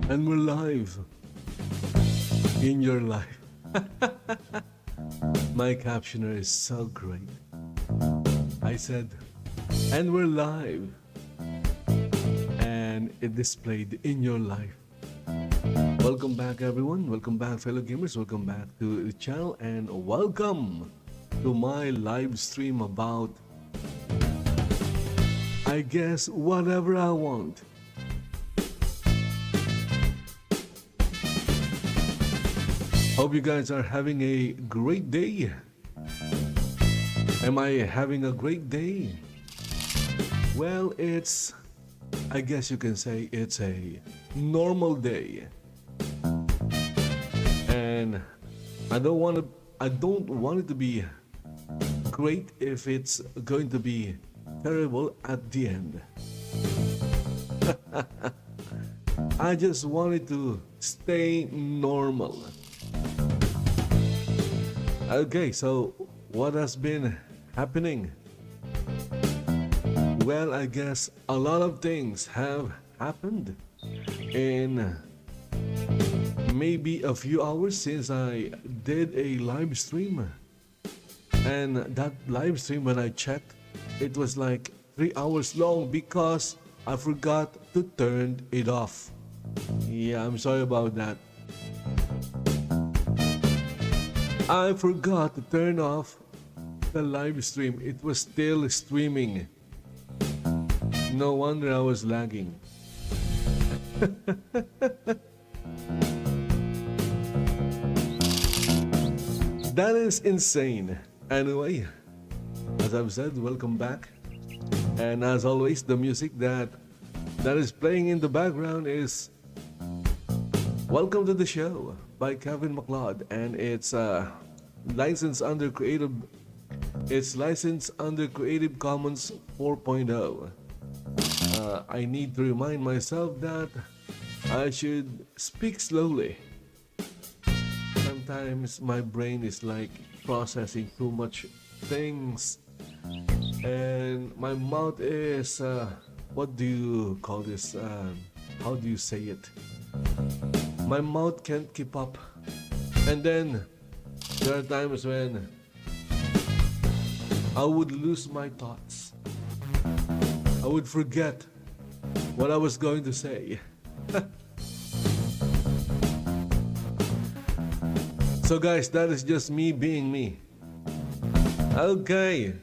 And we're live in your life. My captioner is so great. I said, and we're live. And it displayed in your life. Welcome back, everyone. Welcome back, fellow gamers. Welcome back to the channel. And welcome to my live stream about, I guess, whatever I want. Hope you guys are having a great day. Am I having a great day? Well, I guess you can say it's a normal day. And I don't want it to be great if it's going to be terrible at the end. I just wanted to stay normal. Okay, so what has been happening? Well, I guess a lot of things have happened in maybe a few hours since I did a live stream. And that live stream, when I checked, it was like 3 hours long because I forgot to turn it off. Yeah, I'm sorry about that. I forgot to turn off the live stream. It was still streaming. No wonder I was lagging. That is insane. Anyway, as I've said, welcome back. And as always, the music that is playing in the background is Welcome to the Show by Kevin MacLeod, and it's licensed under Creative Commons 4.0. I need to remind myself that I should speak slowly. Sometimes my brain is like processing too much things, and my mouth is what do you call this? How do you say it? My mouth can't keep up. And then there are times when I would lose my thoughts. I would forget what I was going to say. So guys, that is just me being me. Okay.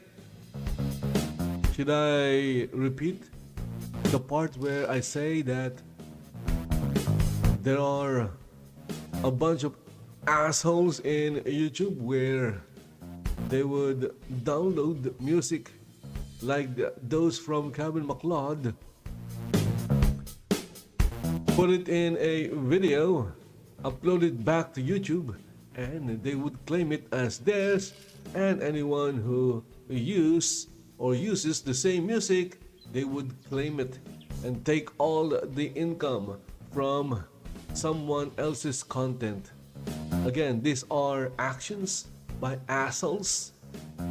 Should I repeat the part where I say that there are a bunch of assholes in YouTube where they would download music like those from Kevin MacLeod, put it in a video, upload it back to YouTube, and they would claim it as theirs, and anyone who uses the same music, they would claim it and take all the income from someone else's content. Again, these are actions by assholes.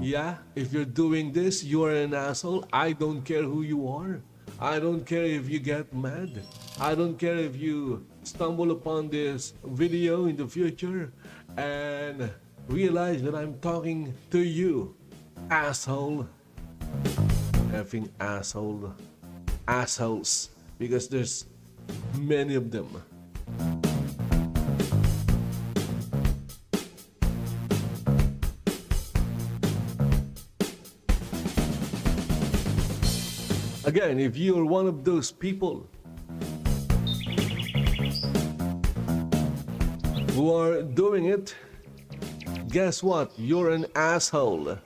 Yeah, if you're doing this, you are an asshole. I don't care who you are. I don't care if you get mad. I don't care if you stumble upon this video in the future and realize that I'm talking to you, asshole. Effing asshole. Assholes. Because there's many of them. Again, if you're one of those people who are doing it, guess what? You're an asshole.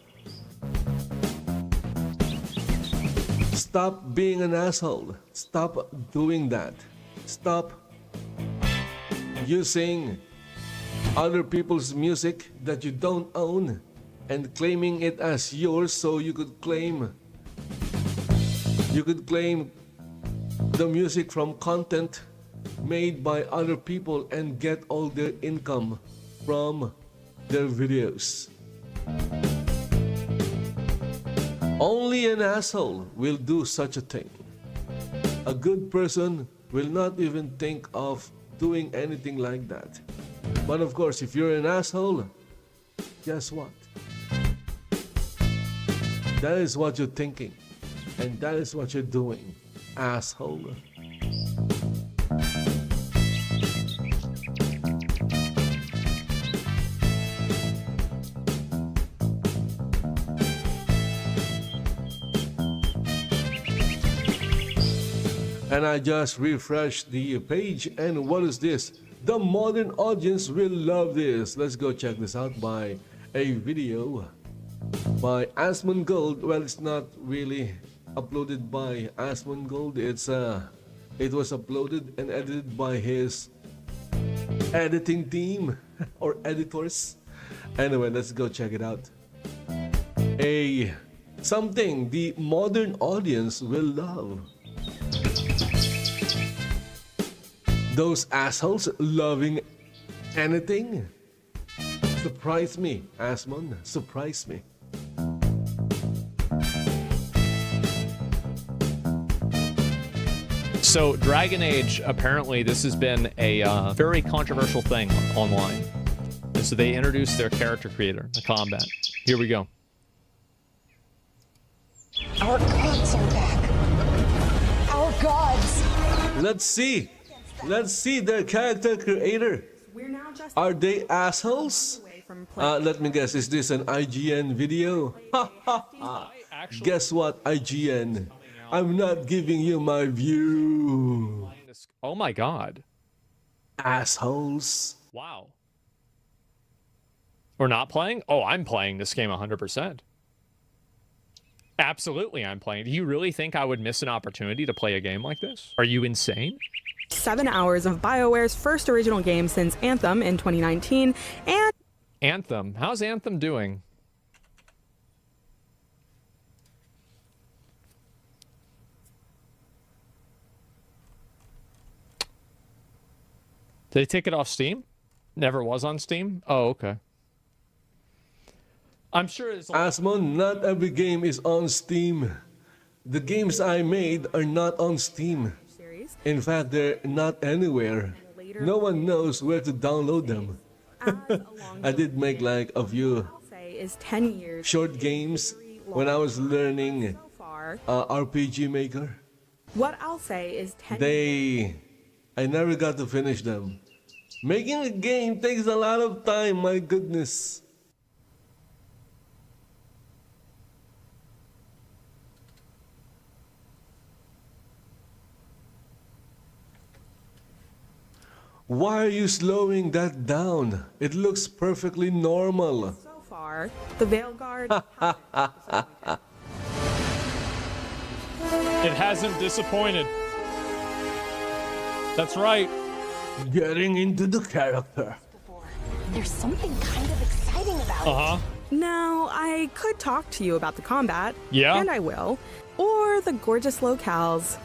Stop being an asshole. Stop doing that. Stop using other people's music that you don't own and claiming it as yours so you could claim the music from content made by other people and get all their income from their videos. Only an asshole will do such a thing. A good person will not even think of doing anything like that. But of course, if you're an asshole, guess what? That is what you're thinking. And that is what you're doing, asshole. And I just refreshed the page, and what is this? The modern audience will love this. Let's go check this out by a video by Asmongold. Well, it's not really uploaded by Asmongold. It was uploaded and edited by his editing team or editors. Anyway, let's go check it out. Something the modern audience will love. Those assholes loving anything. Surprise me, Asmon. Surprise me. So Dragon Age, apparently this has been a very controversial thing online. And so they introduced their character creator, the combat. Here we go. Our gods are back. Our gods. Let's see. Let's see their character creator. Are they assholes? Let me guess, is this an IGN video? Guess what, IGN? I'm not giving you my view. Oh my god. Assholes. Wow. We're not playing? Oh, I'm playing this game 100%. Absolutely, I'm playing. Do you really think I would miss an opportunity to play a game like this? Are you insane? 7 hours of BioWare's first original game since Anthem in 2019, and... Anthem? How's Anthem doing? Did they take it off Steam? Never was on Steam? Oh, okay. I'm sure it's... Asmon, not every game is on Steam. The games I made are not on Steam. In fact, they're not anywhere. No one knows where to download them. I did make like a few short games when I was learning RPG Maker. What I'll say is 10 I never got to finish them. Making a game takes a lot of time, my goodness. Why are you slowing that down? It looks perfectly normal. So far, the Veilguard... It hasn't disappointed. That's right. Getting into the character. There's something kind of exciting about it. Uh-huh. Now, I could talk to you about the combat. Yeah? And I will. Or the gorgeous locales.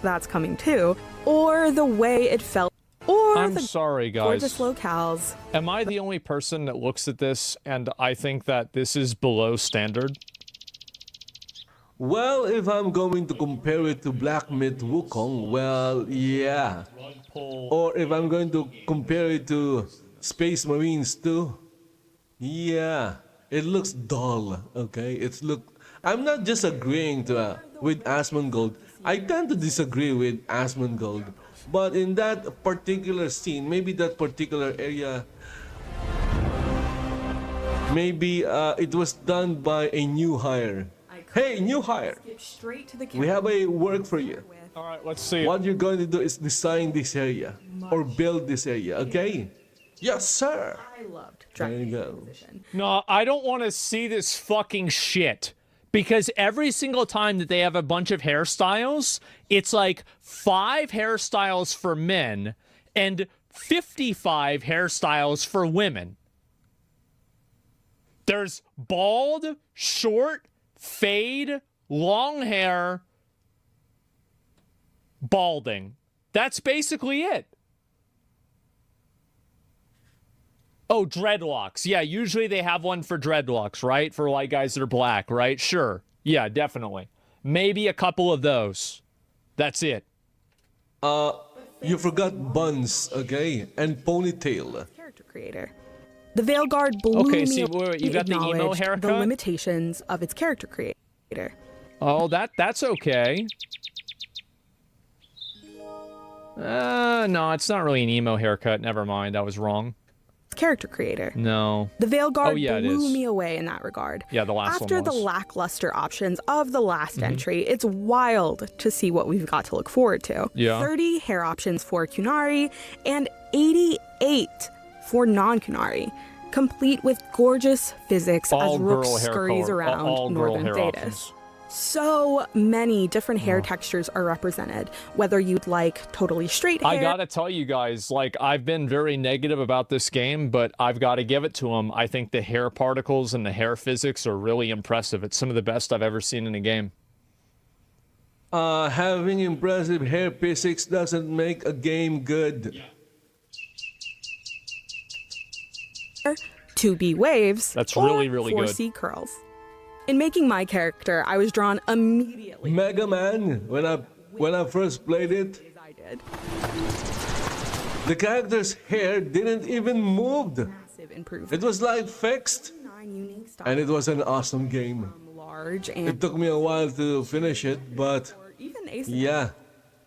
That's coming too. Or the way it felt. Or I'm the sorry, guys. gorgeous locales. Am I the only person that looks at this and I think that this is below standard? Well, if I'm going to compare it to Black Myth Wukong, well, yeah. Or if I'm going to compare it to Space Marines 2, yeah. It looks dull, okay? I'm not just agreeing with Asmongold. I tend to disagree with Asmongold. But in that particular scene, maybe that particular area, maybe it was done by a new hire. Hey, new hire! We have a work for you. All right, let's see. What you're going to do is design this area or build this area, okay? Yes, sir! I loved There you go. No, I don't want to see this fucking shit. Because every single time that they have a bunch of hairstyles, it's like 5 hairstyles for men and 55 hairstyles for women. There's bald, short, fade, long hair, balding. That's basically it. Oh, dreadlocks. Yeah, usually they have one for dreadlocks, right? For white guys that are black, right? Sure. Yeah, definitely. Maybe a couple of those. That's it. You forgot buns, okay? And ponytail. Character creator. The Veilguard blew Okay, me see, away wait, you got the emo acknowledged haircut? the limitations of its character creator. Oh, that's okay. No, it's not really an emo haircut. Never mind, I was wrong. Character creator. No. The Veilguard yeah, it blew is. me away in that regard. Yeah, the last one After the was. lackluster options of the last entry, it's wild to see what we've got to look forward to. Yeah. 30 hair options for Kunari and 88 for non-Kunari, complete with gorgeous physics All as Rook girl hair scurries color. around All girl northern hair Thedas. options. So many different hair textures are represented, whether you'd like totally straight hair. I gotta tell you guys, like, I've been very negative about this game, but I've got to give it to them. I think the hair particles and the hair physics are really impressive. It's some of the best I've ever seen in a game. Having impressive hair physics doesn't make a game good. 2B waves, That's or really, really good. 4C curls. In making my character, I was drawn immediately. Mega Man, when I first played it, As I did. the character's hair didn't even move. Massive improvement. It was like fixed, 9 unique styles, and it was an awesome game. large It and took me a while to finish it, but or even asymmetric. yeah,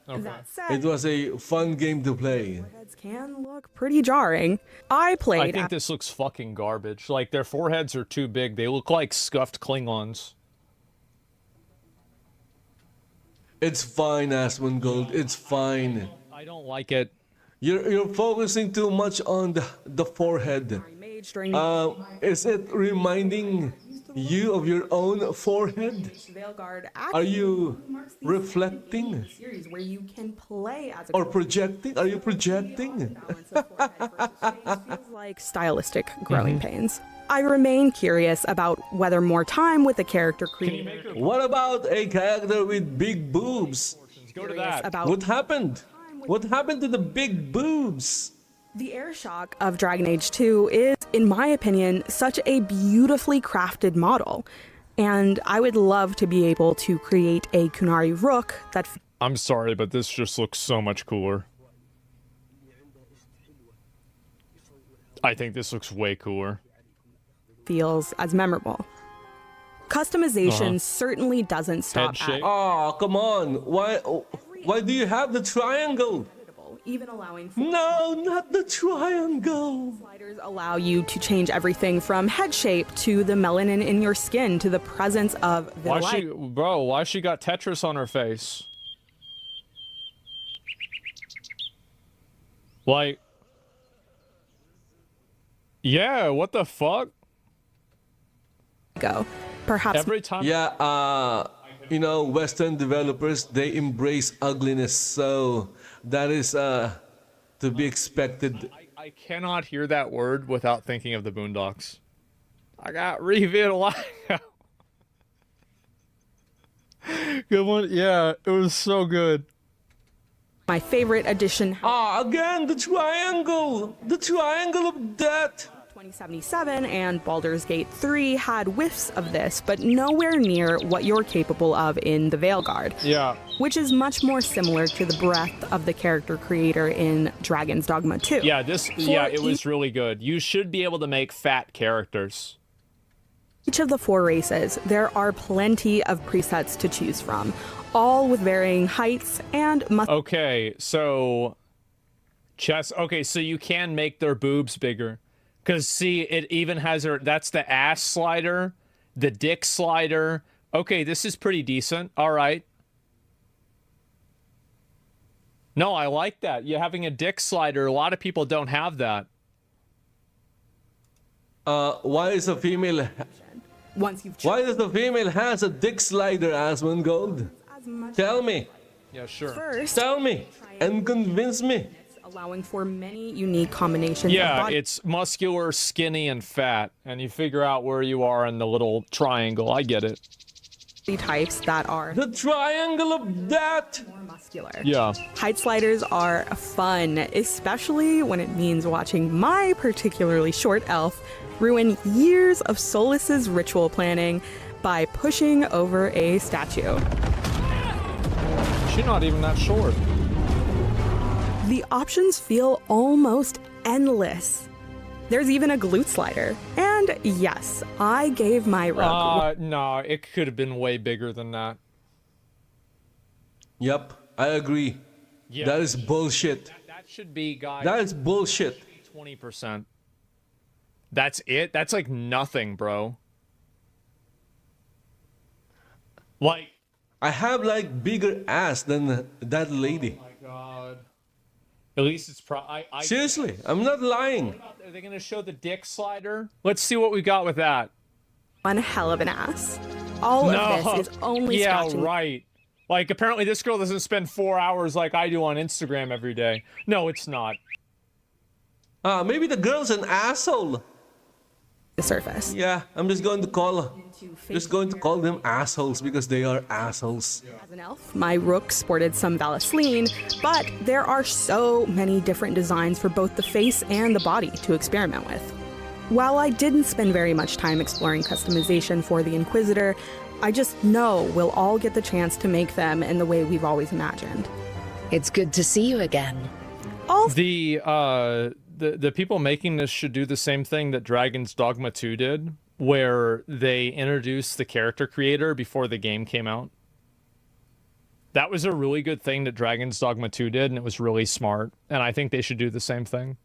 That said, it was a fun game to play. foreheads can look pretty jarring. I played I think this looks fucking garbage. Like, their foreheads are too big. They look like scuffed Klingons. It's fine, Asmongold. It's fine. I don't like it. You're focusing too much on the forehead. mage during Is it reminding you of your own forehead? Veilguard Are you reflecting series where you can play as a or projecting? Are you projecting? balance of forehead versus face feels like stylistic growing pains. I remain curious about whether more time with the character creator What about a character with big boobs? Go to that. about What happened? What happened to the big boobs? the air shock of Dragon Age 2 is, in my opinion, such a beautifully crafted model. And I would love to be able to create a Kunari Rook that I'm sorry, but this just looks so much cooler. I think this looks way cooler. feels as memorable. Customization certainly doesn't stop shape. at Oh, come on. Why do you have the triangle? even allowing for No, not the triangle. sliders allow you to change everything from head shape to the melanin in your skin to the presence of Why vitiligo. why she got Tetris on her face? Like, yeah, what the fuck? Perhaps Every time. Yeah, you know, Western developers, they embrace ugliness, so that is to be expected. I cannot hear that word without thinking of the Boondocks. I got revitiligo. Good one. Yeah, it was so good. my favorite addition, Again, the triangle! The triangle of death! 2077 and Baldur's Gate 3 had whiffs of this, but nowhere near what you're capable of in the Veilguard, Yeah. which is much more similar to the breadth of the character creator in Dragon's Dogma 2. Yeah, it each- was really good. You should be able to make fat characters. Each of the 4 races, there are plenty of presets to choose from, all with varying heights and Okay, so okay, so you can make their boobs bigger. Cause see, it even has that's the ass slider, the dick slider. Okay, this is pretty decent. All right. No, I like that. You having a dick slider. A lot of people don't have that. Why is a female... once you've Why does the female has a dick slider, Asmongold? as much Tell me. Yeah, sure. first, Tell me. And convince me. allowing for many unique combinations of Yeah, body it's muscular, skinny, and fat, and you figure out where you are in the little triangle. I get it. types that are The triangle of death! more muscular. Yeah. Height sliders are fun, especially when it means watching my particularly short elf ruin years of Solus's ritual planning by pushing over a statue. She's not even that short. The options feel almost endless. There's even a glute slider. And yes, I gave my Rook. No, it could have been way bigger than that. Yep, I agree. Yeah, That is bullshit. that should be, guys. That is bullshit. 20%. That's it? That's like nothing, bro. Like, I have like bigger ass than that lady. oh my god. At least it's Seriously, I'm not lying. Are they gonna show the dick slider? Let's see what we got with that. One hell of an ass. All of this is only scratching. Yeah, right. Like, apparently this girl doesn't spend 4 hours like I do on Instagram every day. No, it's not. Maybe the girl's an asshole. The surface. Yeah, I'm just going to call them assholes because they are assholes. As an elf, my Rook sported some Vaseline, but there are so many different designs for both the face and the body to experiment with. While I didn't spend very much time exploring customization for the Inquisitor, I just know we'll all get the chance to make them in the way we've always imagined. It's good to see you again. The people making this should do the same thing that Dragon's Dogma 2 did, where they introduced the character creator before the game came out. That was a really good thing that Dragon's Dogma 2 did, and it was really smart, and I think they should do the same thing.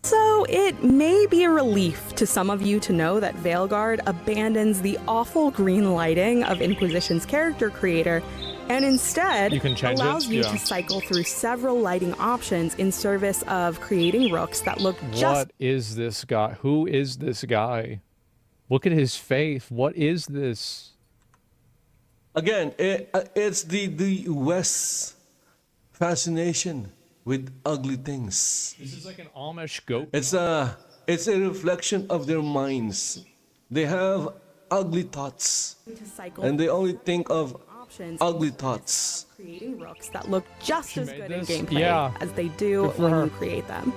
So it may be a relief to some of you to know that Veilguard abandons the awful green lighting of Inquisition's character creator and instead allows you to cycle through several lighting options in service of creating Rooks that look just... What is this guy? Who is this guy? Look at his face. What is this? Again, it's the West's fascination with ugly things. This is like an Amish goat. It's a reflection of their minds. They have ugly thoughts, and they only think of ugly thoughts. Creating Rooks that look just as good in this? gameplay Yeah. as they do when you create them.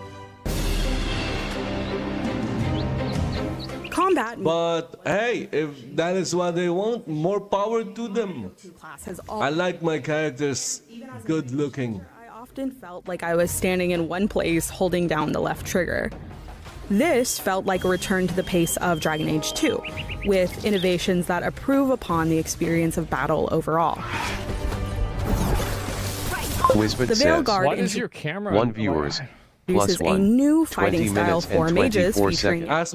Combat. But hey, if that is what they want, more power to them. Class has I like my characters good looking. I often felt like I was standing in one place holding down the left trigger. This felt like a return to the pace of Dragon Age 2, with innovations that improve upon the experience of battle overall. Wisbit The says, Veilguard What is your camera? 1 viewers, plus introduces a 1, new 20 fighting style minutes for and mages 24 featuring seconds.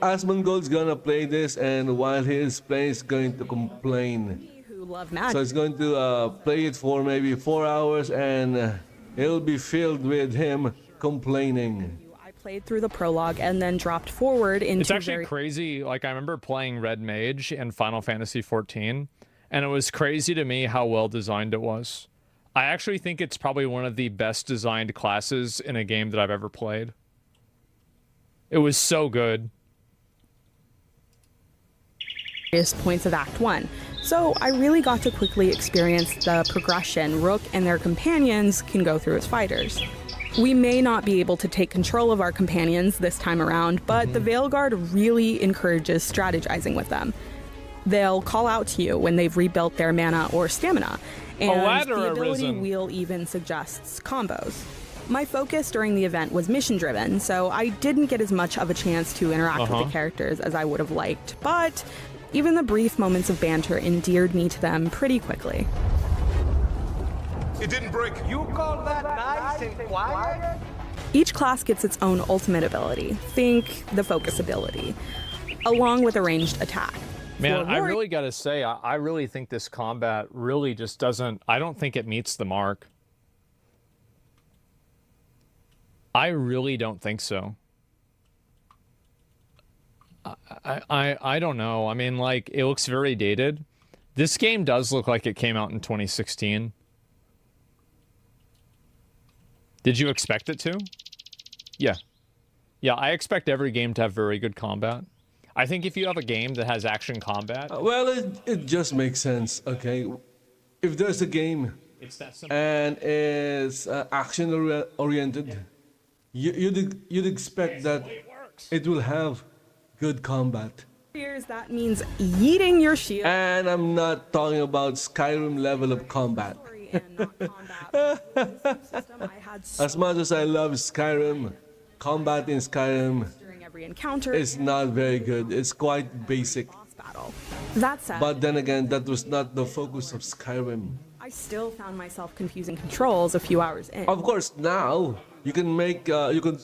Asmongold's gonna play this, and while he is playing, he's going to complain. who love So magic. he's going to play it for maybe 4 hours, and it'll be filled with him complaining. I played through the prologue and then dropped forward into It's actually crazy. Like, I remember playing Red Mage in Final Fantasy XIV, and it was crazy to me how well designed it was. I actually think it's probably one of the best designed classes in a game that I've ever played. It was so good. various points of Act 1. So I really got to quickly experience the progression Rook and their companions can go through as fighters. We may not be able to take control of our companions this time around, but the Veilguard really encourages strategizing with them. They'll call out to you when they've rebuilt their mana or stamina, and the ability wheel even suggests combos. My focus during the event was mission-driven, so I didn't get as much of a chance to interact with the characters as I would have liked, but even the brief moments of banter endeared me to them pretty quickly. It didn't break. You call that nice and quiet? Each class gets its own ultimate ability. Think the focus ability, along with a ranged attack. Man, I really gotta say, I really think this combat really just doesn't, I don't think it meets the mark. I really don't think so. I don't know. I mean, like, it looks very dated. This game does look like it came out in 2016. Did you expect it to? Yeah. Yeah, I expect every game to have very good combat. I think if you have a game that has action combat... Well, it just makes sense, okay? If there's a game it's that simple. and it's action-oriented, you'd expect that it will have good combat. Warriors, that means yeeting your shield. And I'm not talking about Skyrim level of combat. As much as I love Skyrim, combat in Skyrim During every encounter, is not very good. It's quite basic. battle. That said, But then again, that was not the focus of Skyrim. I still found myself confusing controls a few hours in. Of course, now you can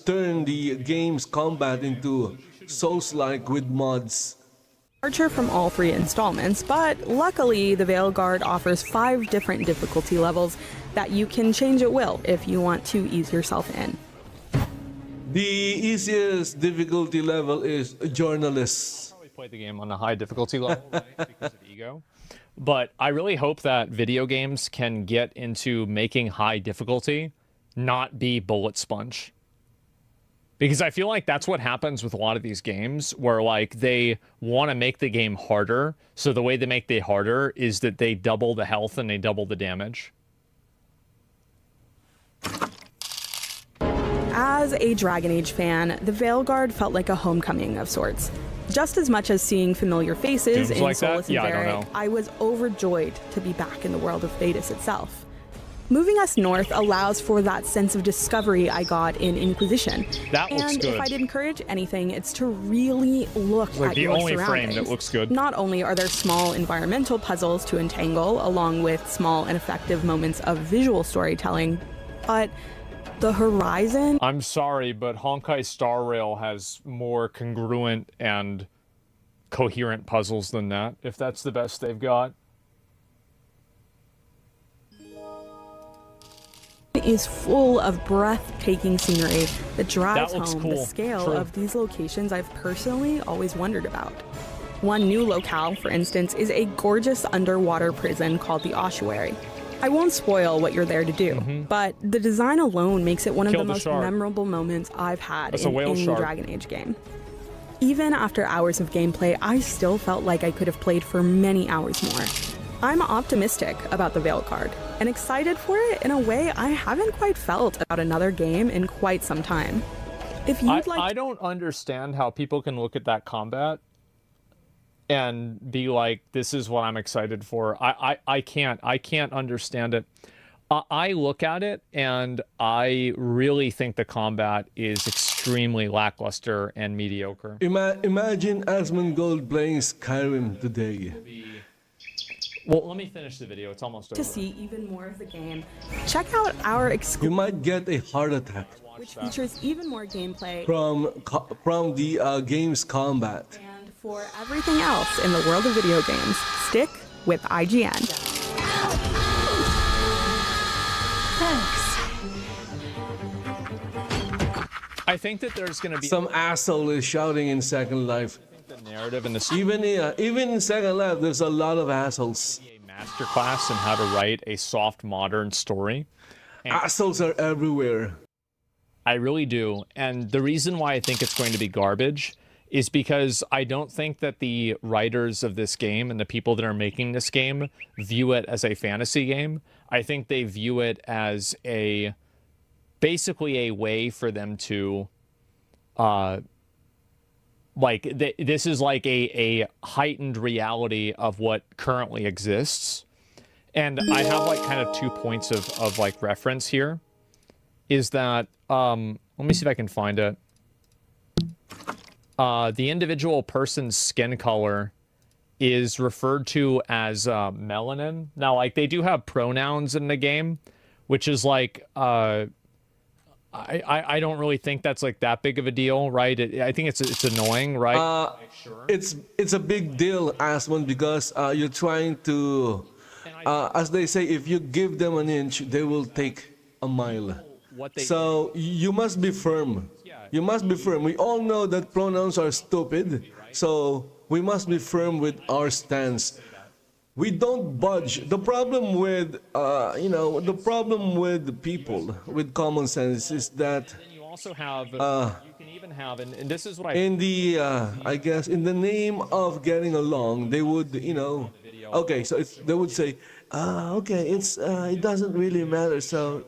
turn the game's combat into Souls-like with mods. Departure from all 3 installments, but luckily the Veilguard offers 5 different difficulty levels that you can change at will if you want to ease yourself in. The easiest difficulty level is journalists. Probably played the game on a high difficulty level, right, because of ego. But I really hope that video games can get into making high difficulty not be bullet sponge. Because I feel like that's what happens with a lot of these games, where like they want to make the game harder. So the way they make it harder is that they double the health and they double the damage. As a Dragon Age fan, the Veilguard felt like a homecoming of sorts. Just as much as seeing familiar faces Doom's in like that? Solus and Yeah, I don't Varric, know. I was overjoyed to be back in the world of Thedas itself. Moving us north allows for that sense of discovery I got in Inquisition. That looks and good. if I'd encourage anything, it's to really look Like at the your only frame surroundings. that looks good. Not only are there small environmental puzzles to entangle, along with small and effective moments of visual storytelling, but the horizon. I'm sorry, but Honkai Star Rail has more congruent and coherent puzzles than that, if that's the best they've got. Is full of breathtaking scenery that drives That looks home cool. the scale True. of these locations I've personally always wondered about. One new locale, for instance, is a gorgeous underwater prison called the Ossuary. I won't spoil what you're there to do, but the design alone makes it one of Kill the the most shark. memorable moments I've had That's a in whale any shark. Dragon Age game. Even after hours of gameplay, I still felt like I could have played for many hours more. I'm optimistic about the Veilguard, and excited for it in a way I haven't quite felt about another game in quite some time. If you'd like I don't understand how people can look at that combat and be like, this is what I'm excited for. I can't understand it. I look at it and I really think the combat is extremely lackluster and mediocre. Imagine Asmongold playing Skyrim today. Well, let me finish the video. It's almost over. to see even more of the game, check out our You exclusive, might get a heart attack which features even more gameplay. from the game's combat. And for everything else in the world of video games, stick with IGN. Thanks. I think that there's going to be Some asshole is shouting in Second Life. the narrative and the Even in Second Life, there's a lot of assholes. a masterclass in how to write a soft modern story. Assholes are everywhere. I really do. And the reason why I think it's going to be garbage is because I don't think that the writers of this game and the people that are making this game view it as a fantasy game. I think they view it as basically a way for them to this is like a heightened reality of what currently exists. And I have like kind of 2 points of like reference here. Is that let me see if I can find it. The individual person's skin color is referred to as melanin. Now, like, they do have pronouns in the game, which is like I don't really think that's like that big of a deal, right? I think it's annoying, right? It's a big deal, Asmon, because you're trying to, as they say, if you give them an inch, they will take a mile. So you must be firm. You must be firm. We all know that pronouns are stupid, so we must be firm with our stance. We don't budge. The problem with, the problem with people with common sense is that You also have, you can even have, and this is what in the, I guess, in the name of getting along, they would, okay, so they would say, okay, it doesn't really matter, so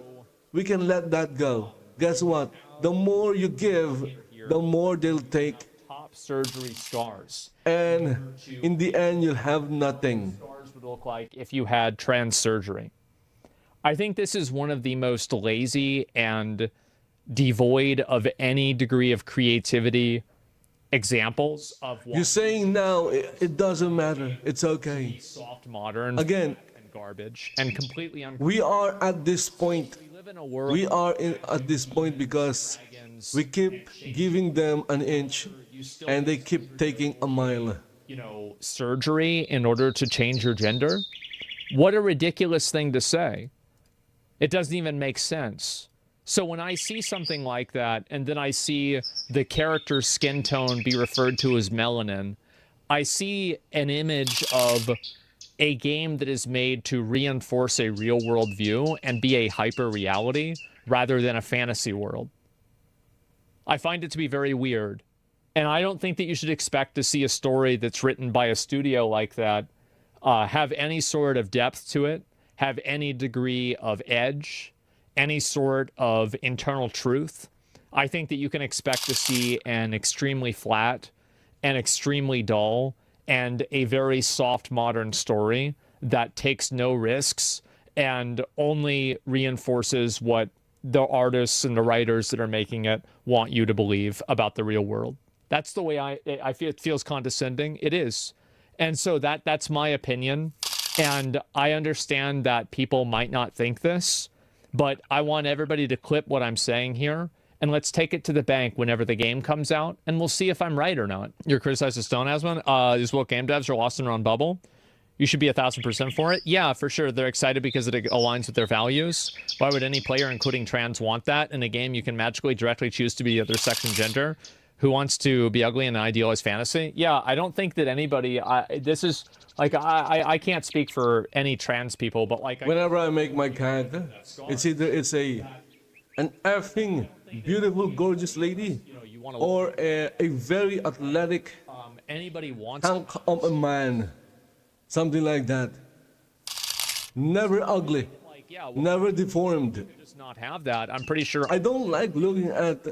we can let that go. Guess what? The more you give, the more they'll take. surgery scars. and in the end you'll have nothing. Scars would look like if you had trans surgery. I think this is one of the most lazy and devoid of any degree of creativity examples of what You're saying now it doesn't matter. It's okay. soft modern Again, and garbage and completely we are at this point. We live in a world We are at this point because we keep giving them an inch and they keep taking a mile. surgery in order to change your gender. What a ridiculous thing to say. It doesn't even make sense. So when I see something like that, and then I see the character's skin tone be referred to as melanin, I see an image of a game that is made to reinforce a real-world view and be a hyper-reality rather than a fantasy world. I find it to be very weird. And I don't think that you should expect to see a story that's written by a studio like that have any sort of depth to it, have any degree of edge, any sort of internal truth. I think that you can expect to see an extremely flat and extremely dull and a very soft modern story that takes no risks and only reinforces what the artists and the writers that are making it want you to believe about the real world. That's the way I feel. It feels condescending. It is. And so that's my opinion. And I understand that people might not think this, but I want everybody to clip what I'm saying here, and let's take it to the bank whenever the game comes out, and we'll see if I'm right or not. You're criticizing Stone Asman? These woke game devs are lost in their own bubble. You should be 1,000% for it. Yeah, for sure. They're excited because it aligns with their values. Why would any player, including trans, want that? In a game, you can magically directly choose to be the other sex and gender. Who wants to be ugly in an idealized fantasy? Yeah, I don't think that anybody... this is... Like, I can't speak for any trans people, but like... Whenever I make my character, it's either an effing beautiful, gorgeous lady, or a very athletic anybody wants hunk of a man. Something like that. Never ugly. Never deformed. Does not have that. I'm pretty sure... I don't like looking at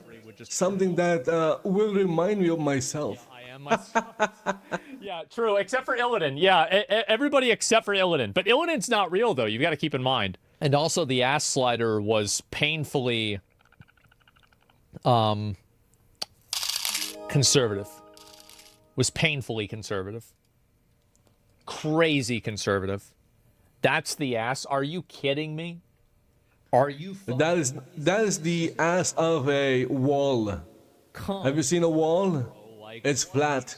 something that will remind me of myself. I am myself. Yeah, true. Except for Illidan. Yeah, everybody except for Illidan. But Illidan's not real, though. You've got to keep in mind. And also, the ass slider was painfully conservative. Was painfully conservative. Crazy conservative. That's the ass. Are you kidding me? Are you? That is the ass of a wall. Have you seen a wall? It's flat.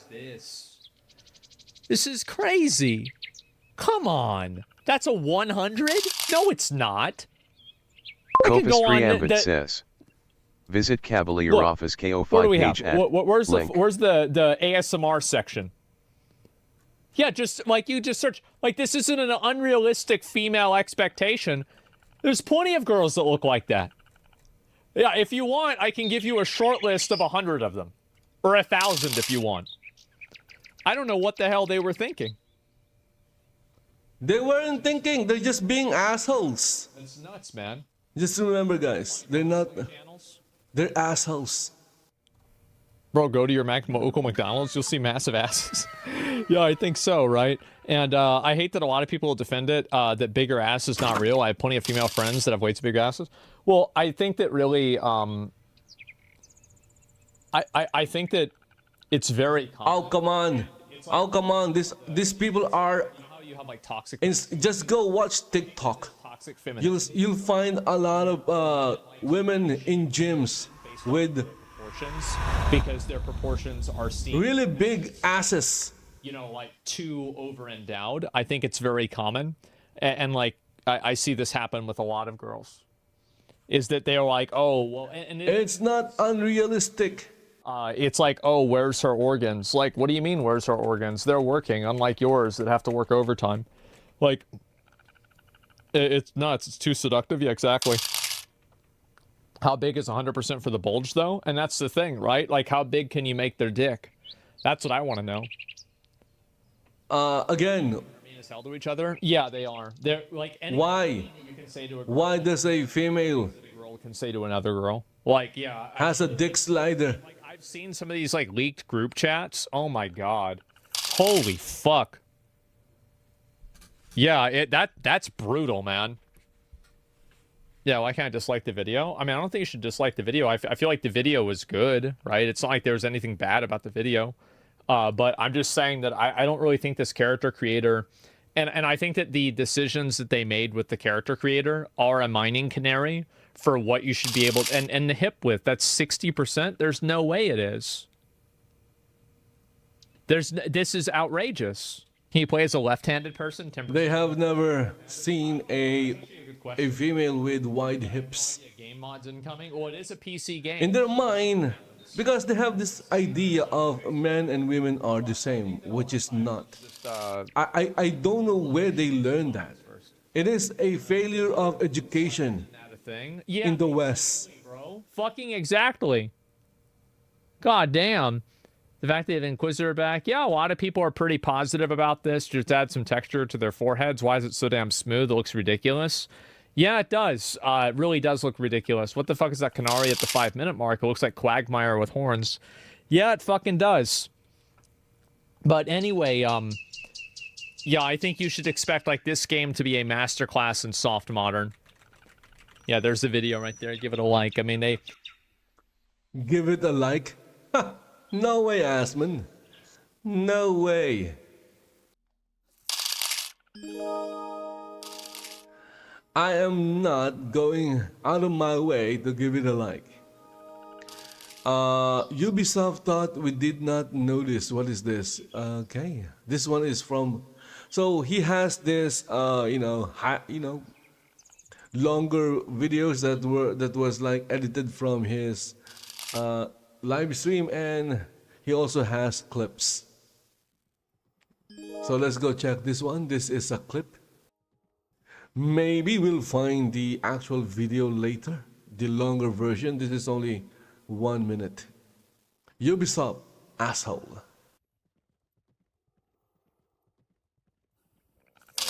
This is crazy. Come on. That's a 100? No, it's not. Copistry Ambit says, visit Cavalier Office KO5 what do we have? page at Where's link. the ASMR section? Yeah, just like you just search. Like, this isn't an unrealistic female expectation. There's plenty of girls that look like that. Yeah, if you want, I can give you a short list of 100 of them. Or 1,000 if you want. I don't know what the hell they were thinking. They weren't thinking. They're just being assholes. That's nuts, man. Just remember, guys. They're not... They're assholes. Bro, go to your local McDonald's. You'll see massive asses. Yeah, I think so, right? And I hate that a lot of people defend it, that bigger ass is not real. I have plenty of female friends that have way too big asses. Well, I think that really... I think that it's very common. Oh, come on. Oh, come on. These people are... How you have, like, toxic... Just go watch TikTok. Toxic femininity. You'll find a lot of women in gyms with... proportions, because their proportions are seen... really big asses. You know, like, too over-endowed. I think it's very common. And like, I see this happen with a lot of girls. Is that they're like, oh, well... It's not unrealistic. It's like, oh, where's her organs? Like, what do you mean, where's her organs? They're working, unlike yours that have to work overtime. Like, it's nuts. It's too seductive. Yeah, exactly. How big is 100% for the bulge, though? And that's the thing, right? Like, how big can you make their dick? That's what I want to know. Again... mean as hell to each other? Yeah, they are. They're like... Why? You can say to a girl, why does a female... girl can say to another girl? Like, yeah... has a dick slider? Like, I've seen some of these like leaked group chats. Oh my god. Holy fuck. Yeah, that's brutal, man. Yeah, why can't I dislike the video? I mean, I don't think you should dislike the video. I feel like the video was good, right? It's not like there was anything bad about the video. But I'm just saying that I don't really think this character creator... And I think that the decisions that they made with the character creator are a mining canary for what you should be able to... And the hip width, that's 60%? There's no way it is. This is outrageous. He plays a left-handed person. They have never seen a female with wide hips. Game mods incoming. Well, it is a PC game. In their mind, because they have this idea of men and women are the same, which is not. I don't know where they learned that. It is a failure of education in the West. Bro. Fucking exactly. God damn. The fact they have Inquisitor back, yeah, a lot of people are pretty positive about this. Just add some texture to their foreheads. Why is it so damn smooth? It looks ridiculous. Yeah, it does. It really does look ridiculous. What the fuck is that Canary at the 5-minute mark? It looks like Quagmire with horns. Yeah, it fucking does. But anyway, yeah, I think you should expect like this game to be a masterclass in soft modern. Yeah, there's the video right there. Give it a like. I mean, they... Give it a like? Ha! No way, Asman. No way. I am not going out of my way to give it a like. Ubisoft thought we did not notice. What is this? Okay, this one is from. So he has this, longer videos that was like edited from his live stream, and he also has clips. So let's go check this one. This is a clip. Maybe we'll find the actual video later, the longer version. This is only 1 minute. Ubisoft, asshole.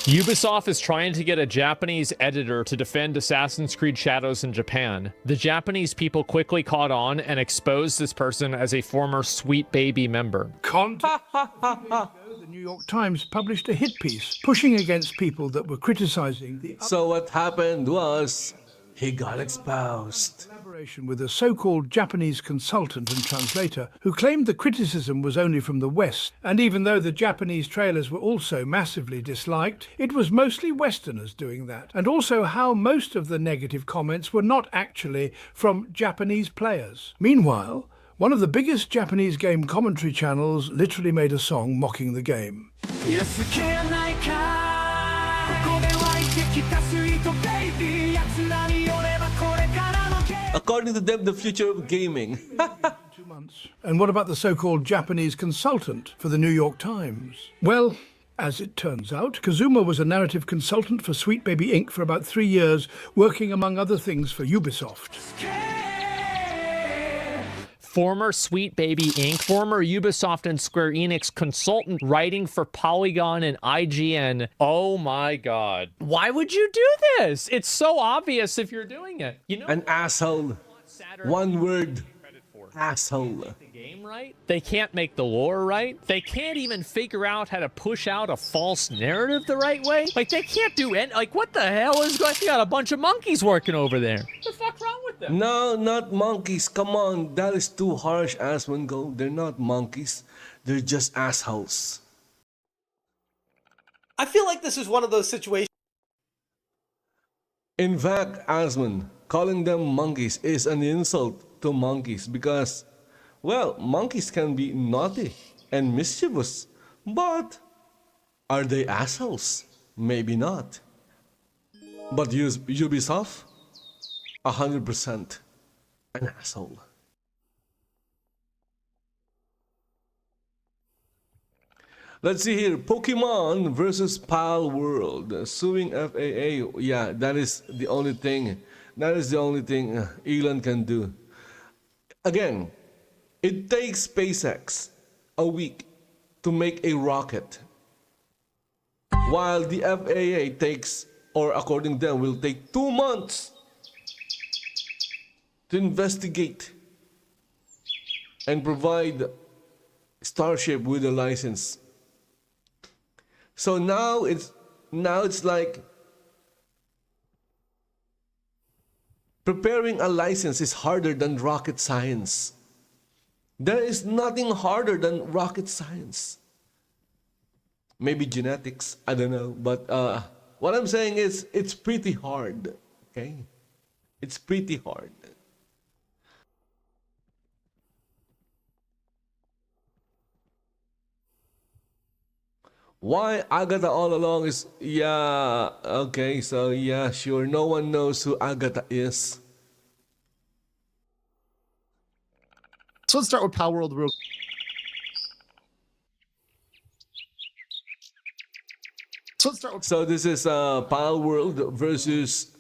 Ubisoft is trying to get a Japanese editor to defend Assassin's Creed Shadows in Japan. The Japanese people quickly caught on and exposed this person as a former Sweet Baby member. The New York Times published a hit piece pushing against people that were criticizing the So what happened was he got exposed. Collaboration with a so-called Japanese consultant and translator who claimed the criticism was only from the West. And even though the Japanese trailers were also massively disliked, it was mostly Westerners doing that. And also how most of the negative comments were not actually from Japanese players. Meanwhile, one of the biggest Japanese game commentary channels literally made a song mocking the game. According to them, the future of gaming. 2 months. And what about the so-called Japanese consultant for the New York Times? Well, as it turns out, Kazuma was a narrative consultant for Sweet Baby Inc. for about 3 years, working among other things for Ubisoft. Former Sweet Baby Inc., former Ubisoft and Square Enix consultant writing for Polygon and IGN. Oh my god. Why would you do this? It's so obvious if you're doing it. You know, An asshole. One word. Asshole. the game right. They can't make the lore right. They can't even figure out how to push out a false narrative the right way. Like, they can't do any... Like, what the hell is going on? You got a bunch of monkeys working over there. What the fuck's wrong with them? No, not monkeys. Come on. That is too harsh, Asmongo. They're not monkeys. They're just assholes. I feel like this is one of those situations. In fact, Asmon, calling them monkeys is an insult to monkeys because, well, monkeys can be naughty and mischievous, but are they assholes? Maybe not. But Ubisoft, 100% an asshole. Let's see here, Pokemon versus Palworld, suing FAA. Yeah, that is the only thing. That is the only thing Elon can do. Again, it takes SpaceX a week to make a rocket, while the FAA takes, or according to them, will take 2 months to investigate and provide Starship with a license. So now it's like preparing a license is harder than rocket science. There is nothing harder than rocket science. Maybe genetics, I don't know. But what I'm saying is it's pretty hard. Okay? It's pretty hard. Why Agatha all along is, yeah, okay, so yeah, sure, no one knows who Agatha is. So let's start with Palworld real. So this is Palworld versus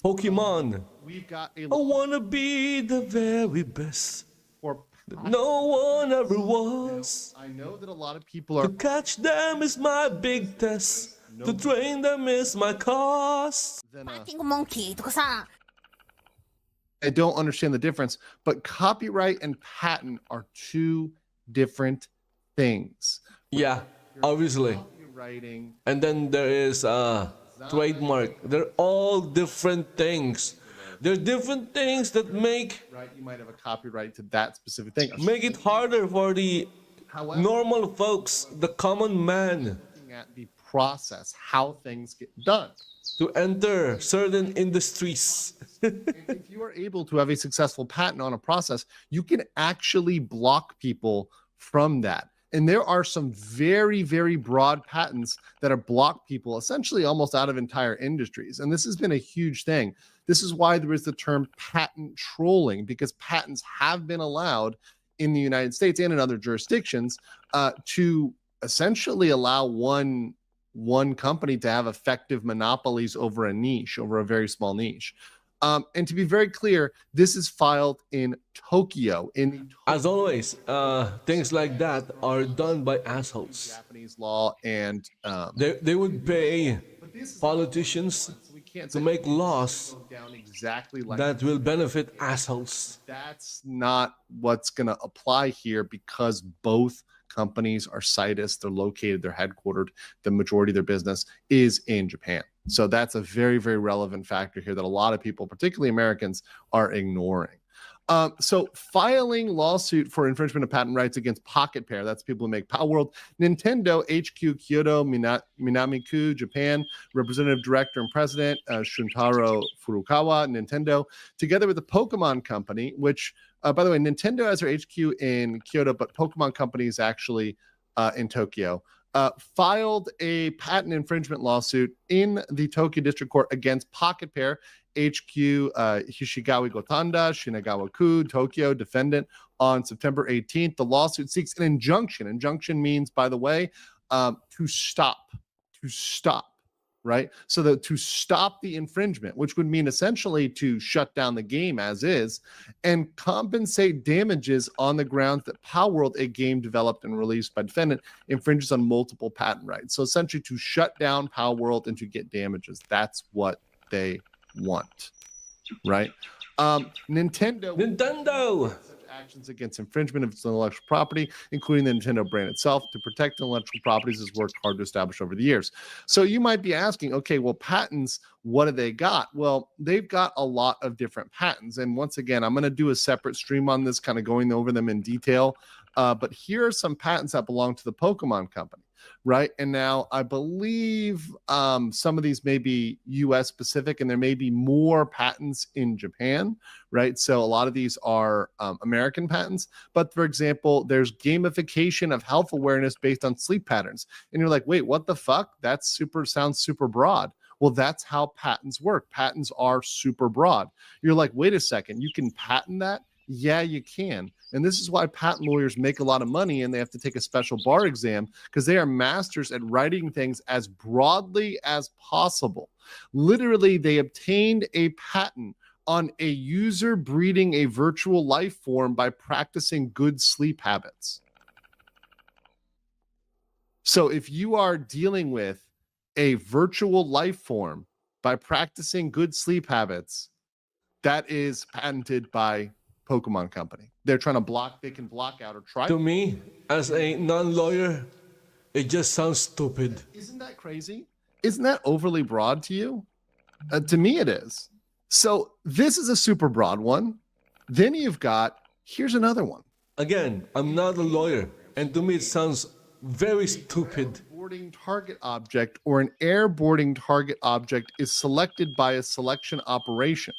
Pokemon. We've got I wanna be the very best. for No one ever was. I know that a lot of people are. To catch them is my big test. To train them is my cause. I don't understand the difference, but copyright and patent are two different things. Yeah, obviously. Copywriting. And then there is trademark. They're all different things. They're different things that make Right, you might have a copyright to that specific thing. make it harder for the normal folks, the common man, Looking at the process, how things get done. to enter certain industries. If you are able to have a successful patent on a process, you can actually block people from that. And there are some very, very broad patents that have blocked people essentially almost out of entire industries. And this has been a huge thing. This is why there is the term patent trolling, because patents have been allowed in the United States and in other jurisdictions to essentially allow one company to have effective monopolies over a niche, over a very small niche. And to be very clear, this is filed in Tokyo. As always, things like that are done by assholes. Japanese law, and They would pay politicians to make laws down exactly like that will benefit assholes. that's not what's going to apply here, because both companies are Citus. They're located, they're headquartered. The majority of their business is in Japan. So that's a very, very relevant factor here that a lot of people, particularly Americans, are ignoring. So filing lawsuit for infringement of patent rights against Pocket Pair, that's people who make Palworld. Nintendo HQ Kyoto, Minamiku, Japan, Representative Director and President Shuntaro Furukawa, Nintendo, together with the Pokemon Company, which, by the way, Nintendo has their HQ in Kyoto, but Pokemon Company is actually in Tokyo, filed a patent infringement lawsuit in the Tokyo District Court against Pocket Pair, HQ Hishigawa Gotanda, Shinagawa-ku, Tokyo, defendant, on September 18th. The lawsuit seeks an injunction. Injunction means, by the way, to stop, right? So to stop the infringement, which would mean essentially to shut down the game as is, and compensate damages on the grounds that Palworld, a game developed and released by defendant, infringes on multiple patent rights. So essentially to shut down Palworld and to get damages. That's what they want, right? Nintendo such actions against infringement of its intellectual property, including the Nintendo brand itself, to protect intellectual properties, has worked hard to establish over the years. So you might be asking, okay, well, patents, what do they got? Well, they've got a lot of different patents. And once again, I'm going to do a separate stream on this, kind of going over them in detail. But here are some patents that belong to the Pokemon Company, right? And now I believe some of these may be US specific, and there may be more patents in Japan, right? So a lot of these are American patents. But for example, there's gamification of health awareness based on sleep patterns. And you're like, wait, what the fuck? Sounds super broad. Well, that's how patents work. Patents are super broad. You're like, wait a second, you can patent that? Yeah, you can. And this is why patent lawyers make a lot of money, and they have to take a special bar exam, because they are masters at writing things as broadly as possible. Literally, they obtained a patent on a user breeding a virtual life form by practicing good sleep habits. So if you are dealing with a virtual life form by practicing good sleep habits, that is patented by Pokemon Company. they're trying to block, they can block out or try. To me, as a non-lawyer, it just sounds stupid. Isn't that crazy? Isn't that overly broad to you? To me, it is. So this is a super broad one. Then you've got, here's another one. Again, I'm not a lawyer, and to me it sounds very stupid. Boarding target object or an air boarding target object is selected by a selection operation,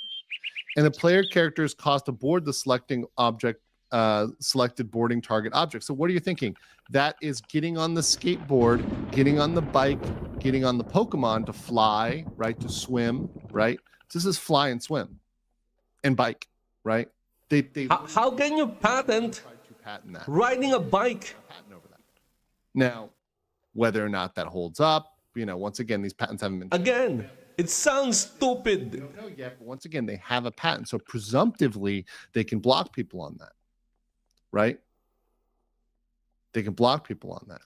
and the player character is caused to board the selecting object, selected boarding target object. So what are you thinking? That is getting on the skateboard, getting on the bike, getting on the Pokemon to fly, right? To swim, right? So this is fly and swim and bike, right? How can you patent that. riding a bike? Now, whether or not that holds up, once again, these patents haven't been. Again, it sounds stupid. We don't know yet, but once again, they have a patent, so presumptively they can block people on that, right? They can block people on that.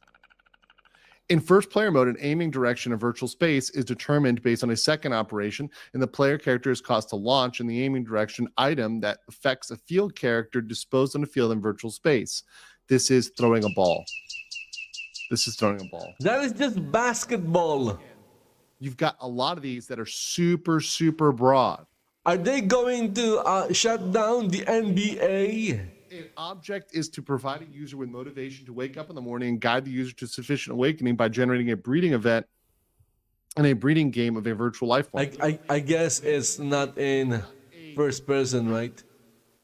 In first player mode, an aiming direction of virtual space is determined based on a second operation, and the player character is caused to launch in the aiming direction item that affects a field character disposed on a field in virtual space. This is throwing a ball. This is throwing a ball. That is just basketball. You've got a lot of these that are super, super broad. Are they going to shut down the NBA? An object is to provide a user with motivation to wake up in the morning and guide the user to sufficient awakening by generating a breeding event and a breeding game of a virtual life form. I guess it's not in first person, right?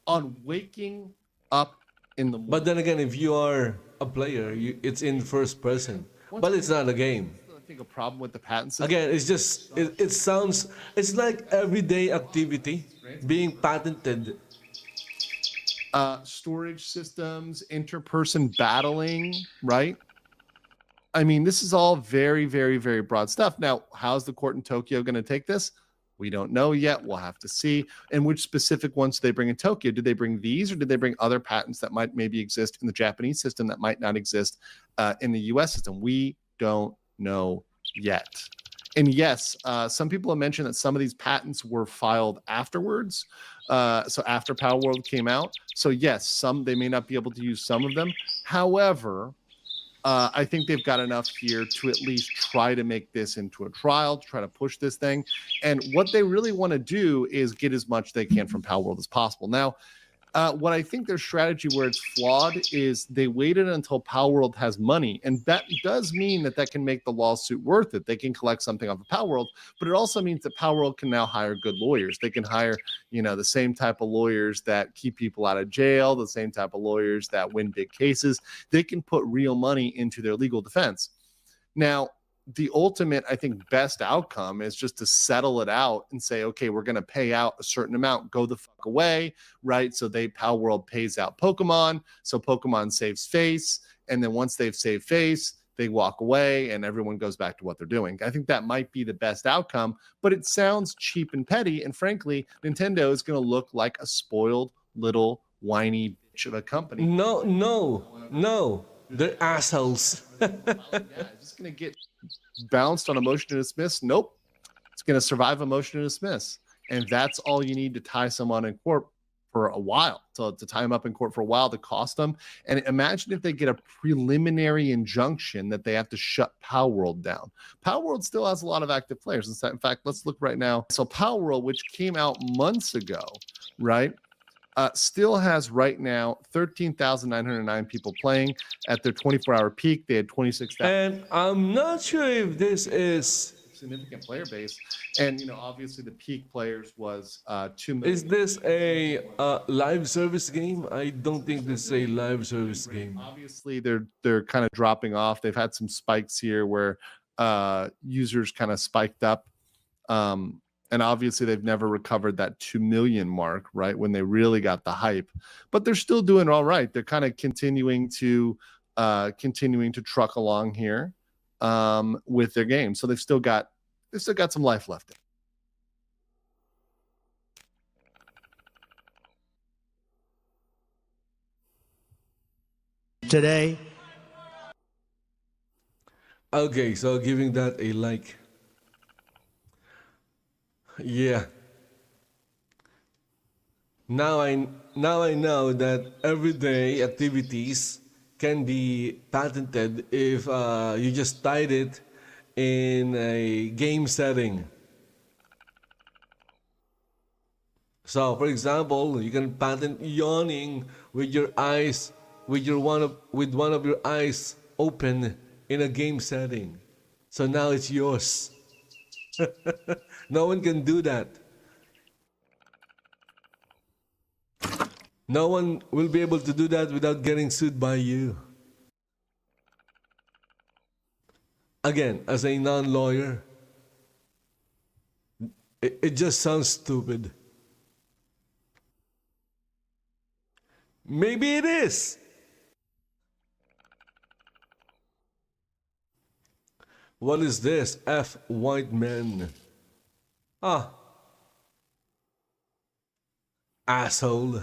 On waking up in the morning. But then again, if you are a player, it's in first person. But it's not a game. I think a problem with the patent system. Again, it's just, it sounds, it's like everyday activity being patented. Storage systems, interperson battling, right? I mean, this is all very, very, very broad stuff. Now, how's the court in Tokyo going to take this? We don't know yet. We'll have to see. And which specific ones do they bring in Tokyo? Did they bring these, or did they bring other patents that might maybe exist in the Japanese system that might not exist in the US system? We don't know yet. And yes, some people have mentioned that some of these patents were filed afterwards. So after Palworld came out. So yes, they may not be able to use some of them. However, I think they've got enough here to at least try to make this into a trial, to try to push this thing. And what they really want to do is get as much they can from Palworld as possible. Now, what I think their strategy where it's flawed is they waited until Palworld has money. And that does mean that can make the lawsuit worth it. They can collect something off of Palworld, but it also means that Palworld can now hire good lawyers. They can hire, the same type of lawyers that keep people out of jail, the same type of lawyers that win big cases. They can put real money into their legal defense. Now, the ultimate, I think, best outcome is just to settle it out and say, okay, we're going to pay out a certain amount, go the fuck away, right? So Palworld pays out Pokemon, so Pokemon saves face, and then once they've saved face, they walk away and everyone goes back to what they're doing. I think that might be the best outcome, but it sounds cheap and petty, and frankly, Nintendo is going to look like a spoiled little whiny bitch of a company. No. They're assholes. Yeah, it's just going to get bounced on a motion to dismiss. Nope. It's going to survive a motion to dismiss. And that's all you need to tie someone in court for a while, to tie them up in court for a while, to cost them. And imagine if they get a preliminary injunction that they have to shut Palworld down. Palworld still has a lot of active players. In fact, let's look right now. So Palworld, which came out months ago, right? Still has right now 13,909 people playing. At their 24-hour peak, they had 26,000. And I'm not sure if this is significant player base. And obviously the peak players was 2 million. Is this a live service game? I don't think this is a live service game. Obviously, they're kind of dropping off. They've had some spikes here where users kind of spiked up. And obviously, they've never recovered that 2 million mark, right, when they really got the hype. But they're still doing all right. They're kind of continuing to truck along here with their game. So they've still got some life left. Today. Okay, so giving that a like. Yeah. Now I know that everyday activities can be patented if you just tied it in a game setting. So, for example, you can patent yawning with your eyes, with one of your eyes open in a game setting. So now it's yours. No one can do that. No one will be able to do that without getting sued by you. Again, as a non-lawyer, it just sounds stupid. Maybe it is. What is this? F white men. Ah. Asshole.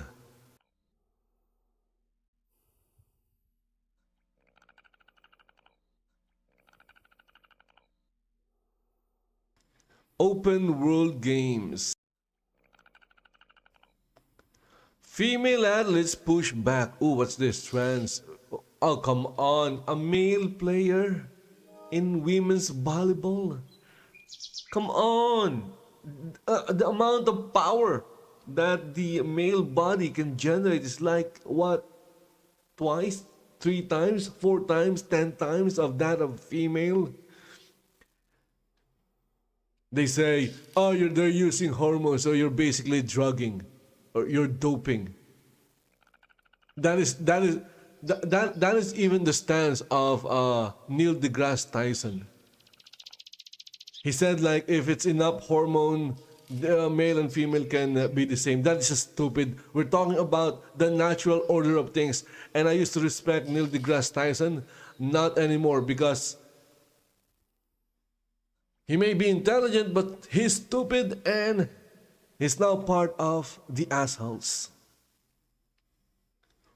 Open world games. Female athletes push back. Oh, what's this? Trans. Oh, come on. A male player in women's volleyball. Come on. The amount of power that the male body can generate is like, what? Twice? 3 times? 4 times? 10 times of that of female? They say, oh, they're using hormones, so you're basically drugging, or you're doping. That is even the stance of Neil deGrasse Tyson. He said, like, if it's enough hormone, the male and female can be the same. That is just stupid. We're talking about the natural order of things. And I used to respect Neil deGrasse Tyson, not anymore, because he may be intelligent, but he's stupid, and he's now part of the assholes.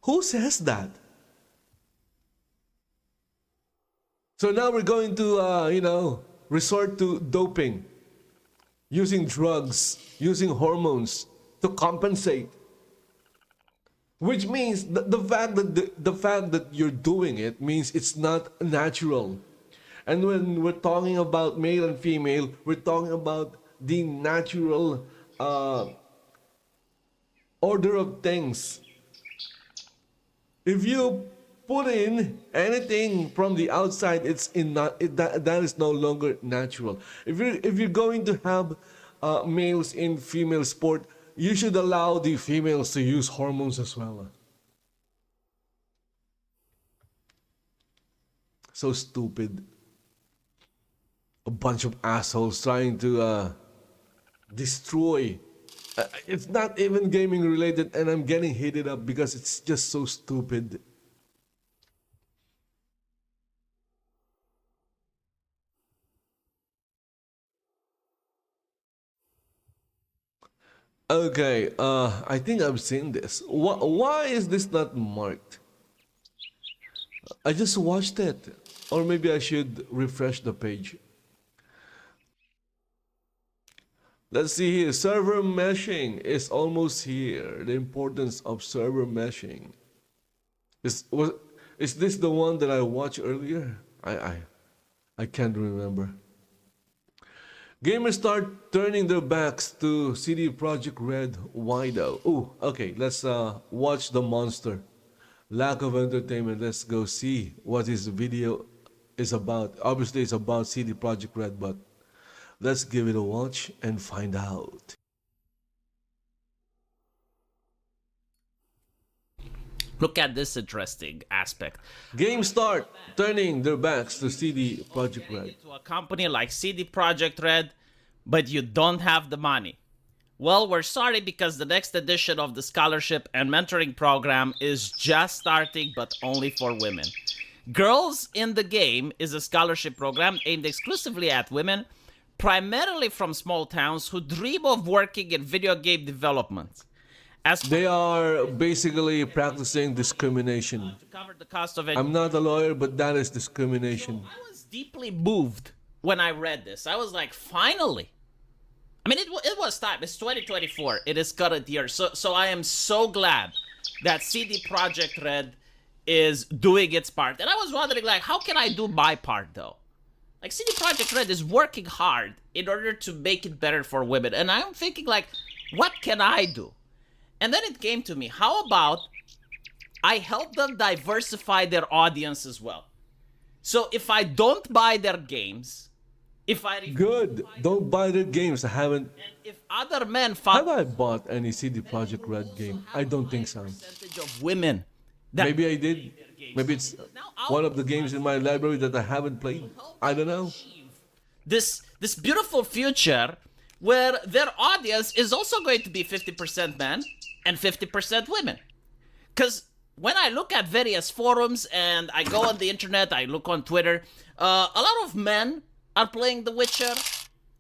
Who says that? So now we're going to, resort to doping, using drugs, using hormones to compensate. Which means the fact that you're doing it means it's not natural. And when we're talking about male and female, we're talking about the natural order of things. If you put in anything from the outside, that is no longer natural. If you're going to have males in female sport, you should allow the females to use hormones as well. So stupid. A bunch of assholes trying to destroy. It's not even gaming related, and I'm getting heated up because it's just so stupid. Okay, I think I've seen this. Why is this not marked? I just watched it. Or maybe I should refresh the page. Let's see here. Server meshing is almost here. The importance of server meshing. Is this the one that I watched earlier? I can't remember. Gamers start turning their backs to CD Projekt Red. Why though? Oh, okay. Let's watch the monster. Lack of entertainment. Let's go see what this video is about. Obviously, it's about CD Projekt Red, but let's give it a watch and find out. Look at this interesting aspect. Game start turning their backs to CD Projekt Red. To a company like CD Projekt Red, but you don't have the money. Well, we're sorry, because the next edition of the scholarship and mentoring program is just starting, but only for women. Girls in the Game is a scholarship program aimed exclusively at women, primarily from small towns, who dream of working in video game development. As they are basically practicing discrimination. To cover the cost of I'm not a lawyer, but that is discrimination. So I was deeply moved when I read this. I was like, finally, I mean, it was time. It's 2024. It is current year. So I am so glad that CD Projekt Red is doing its part. And I was wondering, like, how can I do my part, though? Like, CD Projekt Red is working hard in order to make it better for women. And I'm thinking, like, what can I do? And then it came to me, how about I help them diversify their audience as well? So if I don't buy their games, if I Good. Don't buy their games. I haven't. and if other men Have I bought any CD Projekt Red game? I don't think so. percentage of women that Maybe I did. Maybe it's one of the games in my library that I haven't played. I don't know. this beautiful future where their audience is also going to be 50% men and 50% women. Because when I look at various forums and I go on the internet, I look on Twitter, a lot of men are playing The Witcher.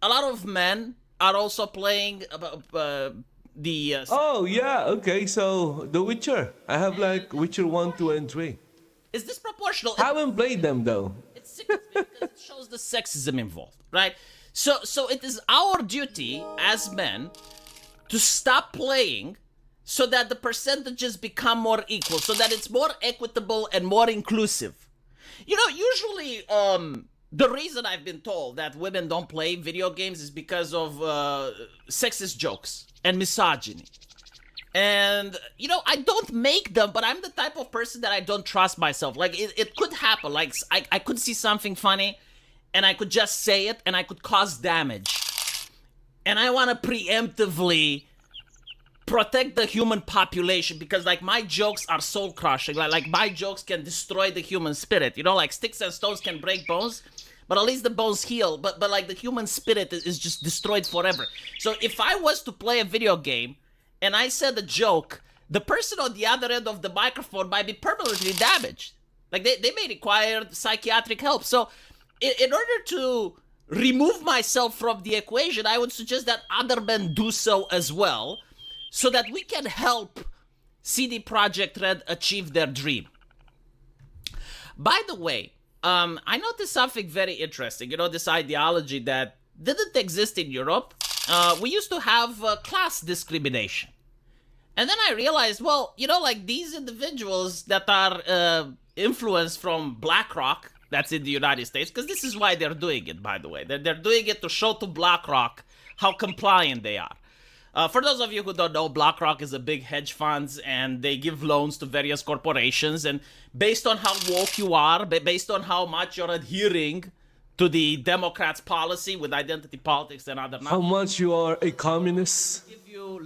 A lot of men are also playing the... Oh, yeah. Okay, so The Witcher. I have like Witcher 1, 2, and 3. Is this proportional? I haven't played them though. It sickens me because it shows the sexism involved, right? So it is our duty as men to stop playing so that the percentages become more equal, so that it's more equitable and more inclusive. You know, usually the reason I've been told that women don't play video games is because of sexist jokes and misogyny. And, you know, I don't make them, but I'm the type of person that I don't trust myself. Like, it could happen. Like, I could see something funny, and I could just say it, and I could cause damage. And I want to preemptively protect the human population because, like, my jokes are soul-crushing. Like, my jokes can destroy the human spirit. You know, like, sticks and stones can break bones, but at least the bones heal. But like, the human spirit is just destroyed forever. So if I was to play a video game, and I said a joke, the person on the other end of the microphone might be permanently damaged. Like, they may require psychiatric help. So, in order to remove myself from the equation, I would suggest that other men do so as well, so that we can help CD Projekt Red achieve their dream. By the way, I noticed something very interesting. You know, this ideology that didn't exist in Europe. We used to have class discrimination. And then I realized, well, you know, like these individuals that are influenced from BlackRock, that's in the United States, because this is why they're doing it, by the way. They're doing it to show to BlackRock how compliant they are. For those of you who don't know, BlackRock is a big hedge funds, and they give loans to various corporations. And based on how woke you are, based on how much you're adhering to the Democrats' policy with identity politics and other... How much you are a communist?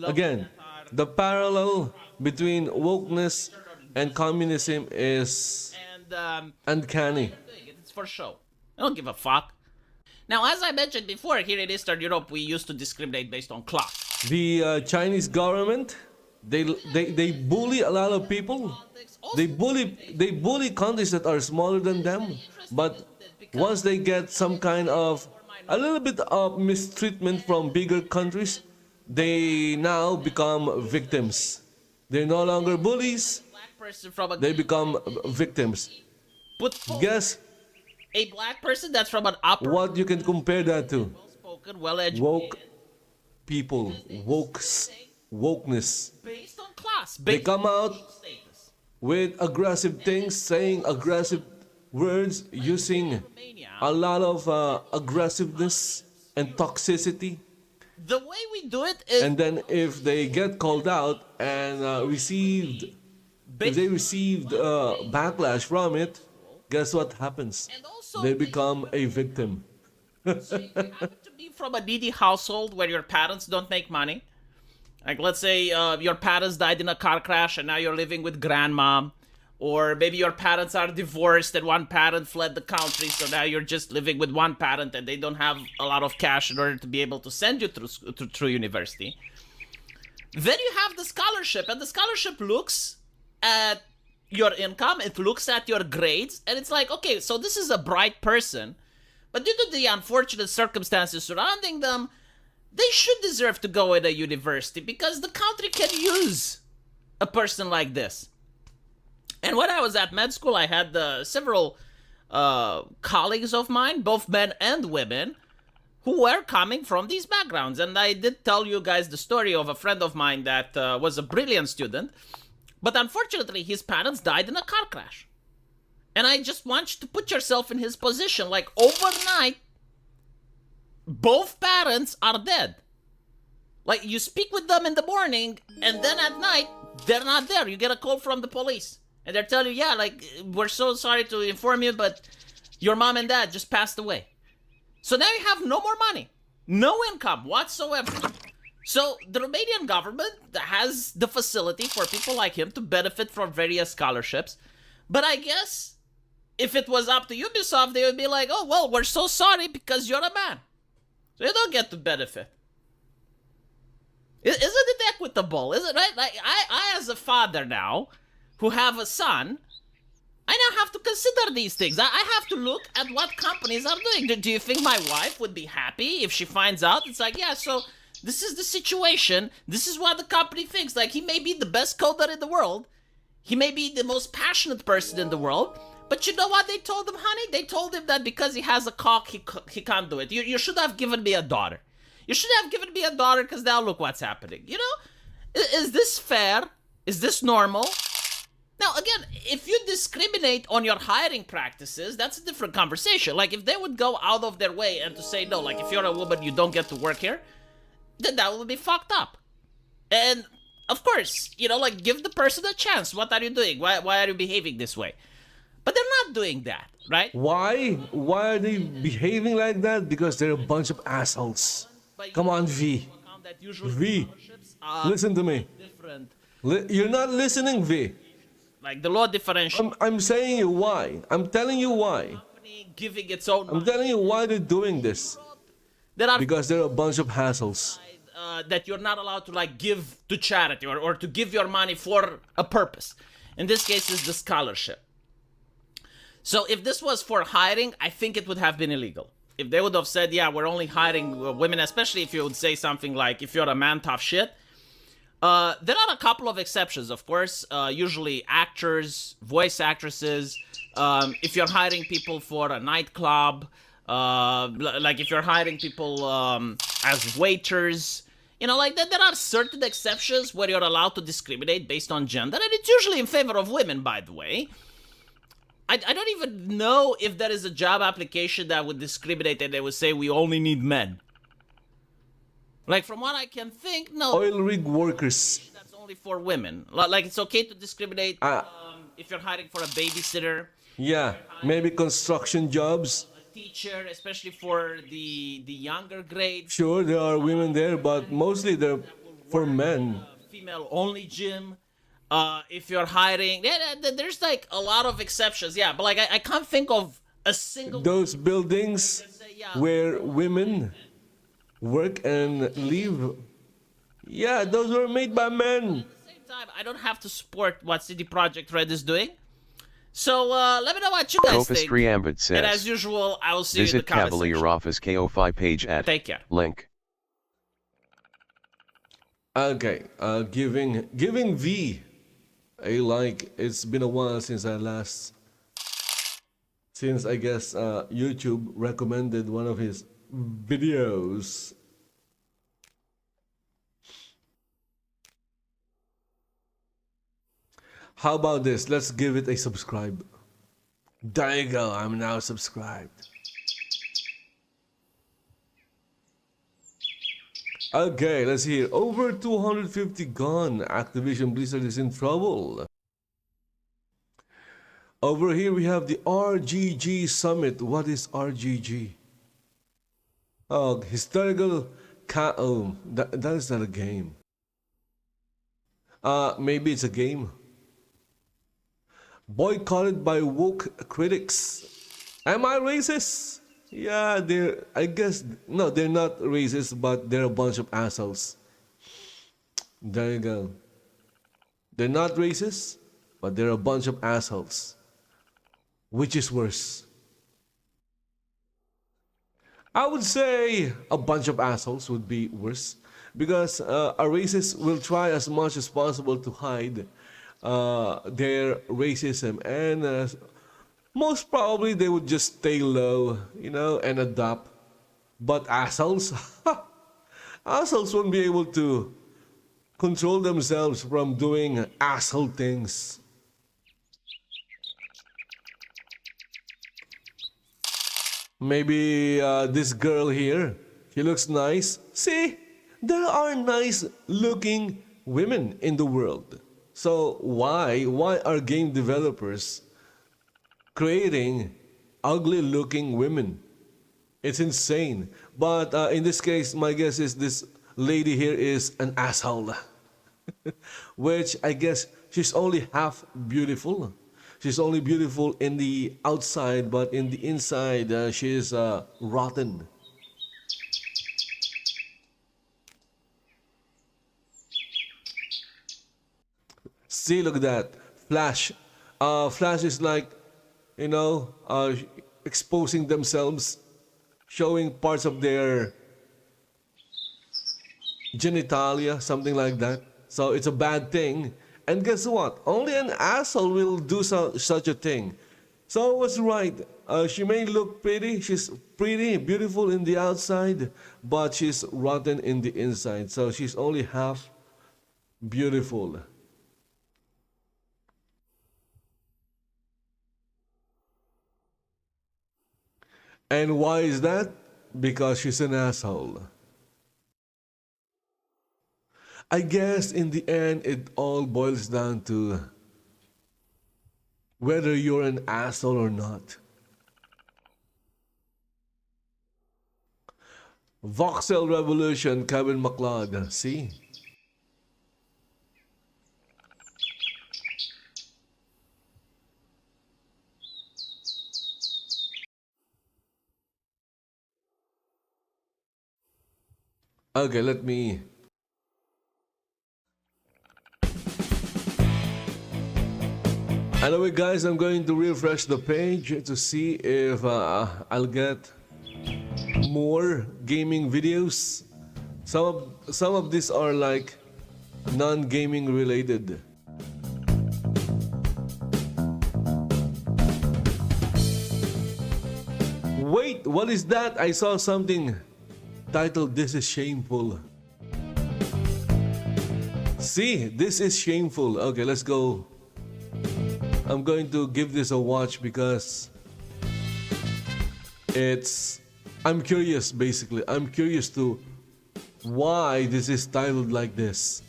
Again, the parallel between wokeness and communism is uncanny. It's for show. I don't give a fuck. Now, as I mentioned before, here in Eastern Europe, we used to discriminate based on class. The Chinese government, they bully a lot of people. They bully countries that are smaller than them. But once they get some kind of a little bit of mistreatment from bigger countries, they now become victims. They're no longer bullies. They become victims. Guess a black person that's from an upper... what you can compare that to? Well-spoken, well-educated. Woke people. Wokeness. Based on class. They come out with aggressive things, saying aggressive words, using a lot of aggressiveness and toxicity. The way we do it is... And then if they get called out and received backlash from it, guess what happens? They become a victim. So if you happen to be from a needy household where your parents don't make money, like let's say your parents died in a car crash and now you're living with grandma, or maybe your parents are divorced and one parent fled the country, so now you're just living with one parent and they don't have a lot of cash in order to be able to send you through university. Then you have the scholarship, and the scholarship looks at your income, it looks at your grades, and it's like, okay, so this is a bright person, but due to the unfortunate circumstances surrounding them, they should deserve to go in a university because the country can use a person like this. And when I was at med school, I had several colleagues of mine, both men and women, who were coming from these backgrounds. And I did tell you guys the story of a friend of mine that was a brilliant student, but unfortunately his parents died in a car crash. And I just want you to put yourself in his position. Like, overnight, both parents are dead. Like, you speak with them in the morning, and then at night, they're not there. You get a call from the police. And they're telling you, yeah, like, we're so sorry to inform you, but your mom and dad just passed away. So now you have no more money. No income whatsoever. So the Romanian government has the facility for people like him to benefit from various scholarships. But I guess if it was up to Ubisoft, they would be like, oh, well, we're so sorry because you're a man. So you don't get to benefit. Isn't it equitable? Is it right? Like, I as a father now, who have a son, I now have to consider these things. I have to look at what companies are doing. Do you think my wife would be happy if she finds out? It's like, yeah, so this is the situation. This is what the company thinks. Like, he may be the best coder in the world. He may be the most passionate person in the world. But you know what they told him, honey? They told him that because he has a cock, he can't do it. You should have given me a daughter. You should have given me a daughter because now look what's happening. You know? Is this fair? Is this normal? Now, again, if you discriminate on your hiring practices, that's a different conversation. Like, if they would go out of their way and to say, no, like, if you're a woman, you don't get to work here, then that would be fucked up. And, of course, you know, like, give the person a chance. What are you doing? Why are you behaving this way? But they're not doing that, right? Why? Why are they behaving like that? Because they're a bunch of assholes. Come on, V. V, listen to me. You're not listening, V. Like, the law differential. I'm saying you why. I'm telling you why. Giving its own I'm telling you why they're doing this. Because they're a bunch of hassles. That you're not allowed to, like, give to charity or to give your money for a purpose. In this case, it's the scholarship. So if this was for hiring, I think it would have been illegal. If they would have said, yeah, we're only hiring women, especially if you would say something like, if you're a man, tough shit. There are a couple of exceptions, of course. Usually actors, voice actresses. If you're hiring people for a nightclub, like if you're hiring people as waiters, you know, like that, there are certain exceptions where you're allowed to discriminate based on gender, and it's usually in favor of women, by the way. I don't even know if there is a job application that would discriminate and they would say we only need men. Like, from what I can think, no. Oil rig workers. That's only for women. Like, it's okay to discriminate if you're hiring for a babysitter. Yeah, maybe construction jobs. A teacher, especially for the younger grades. Sure, there are women there, but mostly they're for men. Female-only gym. If you're hiring, there's like a lot of exceptions. Yeah, but like I can't think of a single. Those buildings where women work and live. Yeah, those were made by men. At the same time, I don't have to support what CD Projekt Red is doing. So let me know what you guys think. Ambit says, and as usual, I will see you in the visit comment Cavalier section. Office KO5 page at Take care. link. Okay, giving V a like. It's been a while since I guess YouTube recommended one of his videos. How about this? Let's give it a subscribe. There you go. I'm now subscribed. Okay, let's hear. Over 250 gone. Activision Blizzard is in trouble. Over here we have the RGG Summit. What is RGG? Oh, historical. That is not a game. Maybe it's a game. Boycotted by woke critics. Am I racist? Yeah, I guess, no, they're not racist, but they're a bunch of assholes. There you go. They're not racist, but they're a bunch of assholes. Which is worse? I would say a bunch of assholes would be worse, because a racist will try as much as possible to hide their racism, and most probably they would just stay low, you know, and adopt But assholes? Assholes won't be able to control themselves from doing asshole things. Maybe this girl here, she looks nice. See, there are nice looking women in the world. So why are game developers creating ugly looking women? It's insane. But in this case, my guess is this lady here is an asshole. Which I guess she's only half beautiful. She's only beautiful in the outside, but in the inside, she is rotten. See, look at that. Flash. Flash is like, you know, exposing themselves, showing parts of their genitalia, something like that. So it's a bad thing. And guess what? Only an asshole will do such a thing. So I was right. She may look pretty. She's pretty, beautiful in the outside, but she's rotten in the inside. So she's only half beautiful. And why is that? Because she's an asshole. I guess in the end, it all boils down to whether you're an asshole or not. Voxel Revolution, Kevin MacLeod. See? Okay, let me... Anyway, guys, I'm going to refresh the page to see if I'll get more gaming videos. Some of these are like non-gaming related. Wait, what is that? I saw something titled "This is Shameful." See, this is shameful. Okay, let's go. I'm going to give this a watch because I'm curious, basically. I'm curious to why this is titled like this.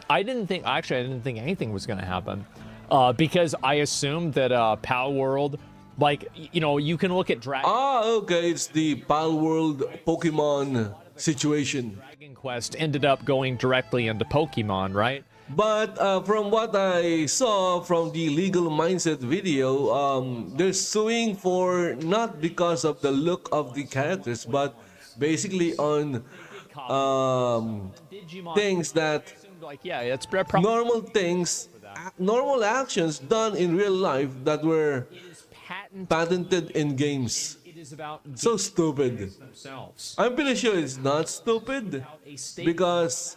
I didn't think anything was going to happen because I assumed that Palworld, like, you know, you can look at Dragon. Okay, it's the Palworld Pokemon situation. Dragon Quest ended up going directly into Pokemon, right? But from what I saw from the Legal Mindset video, they're suing for not because of the look of the characters, but basically on things that like, yeah, it's normal things, normal actions done in real life that were patented in games. So stupid. I'm pretty sure it's not stupid because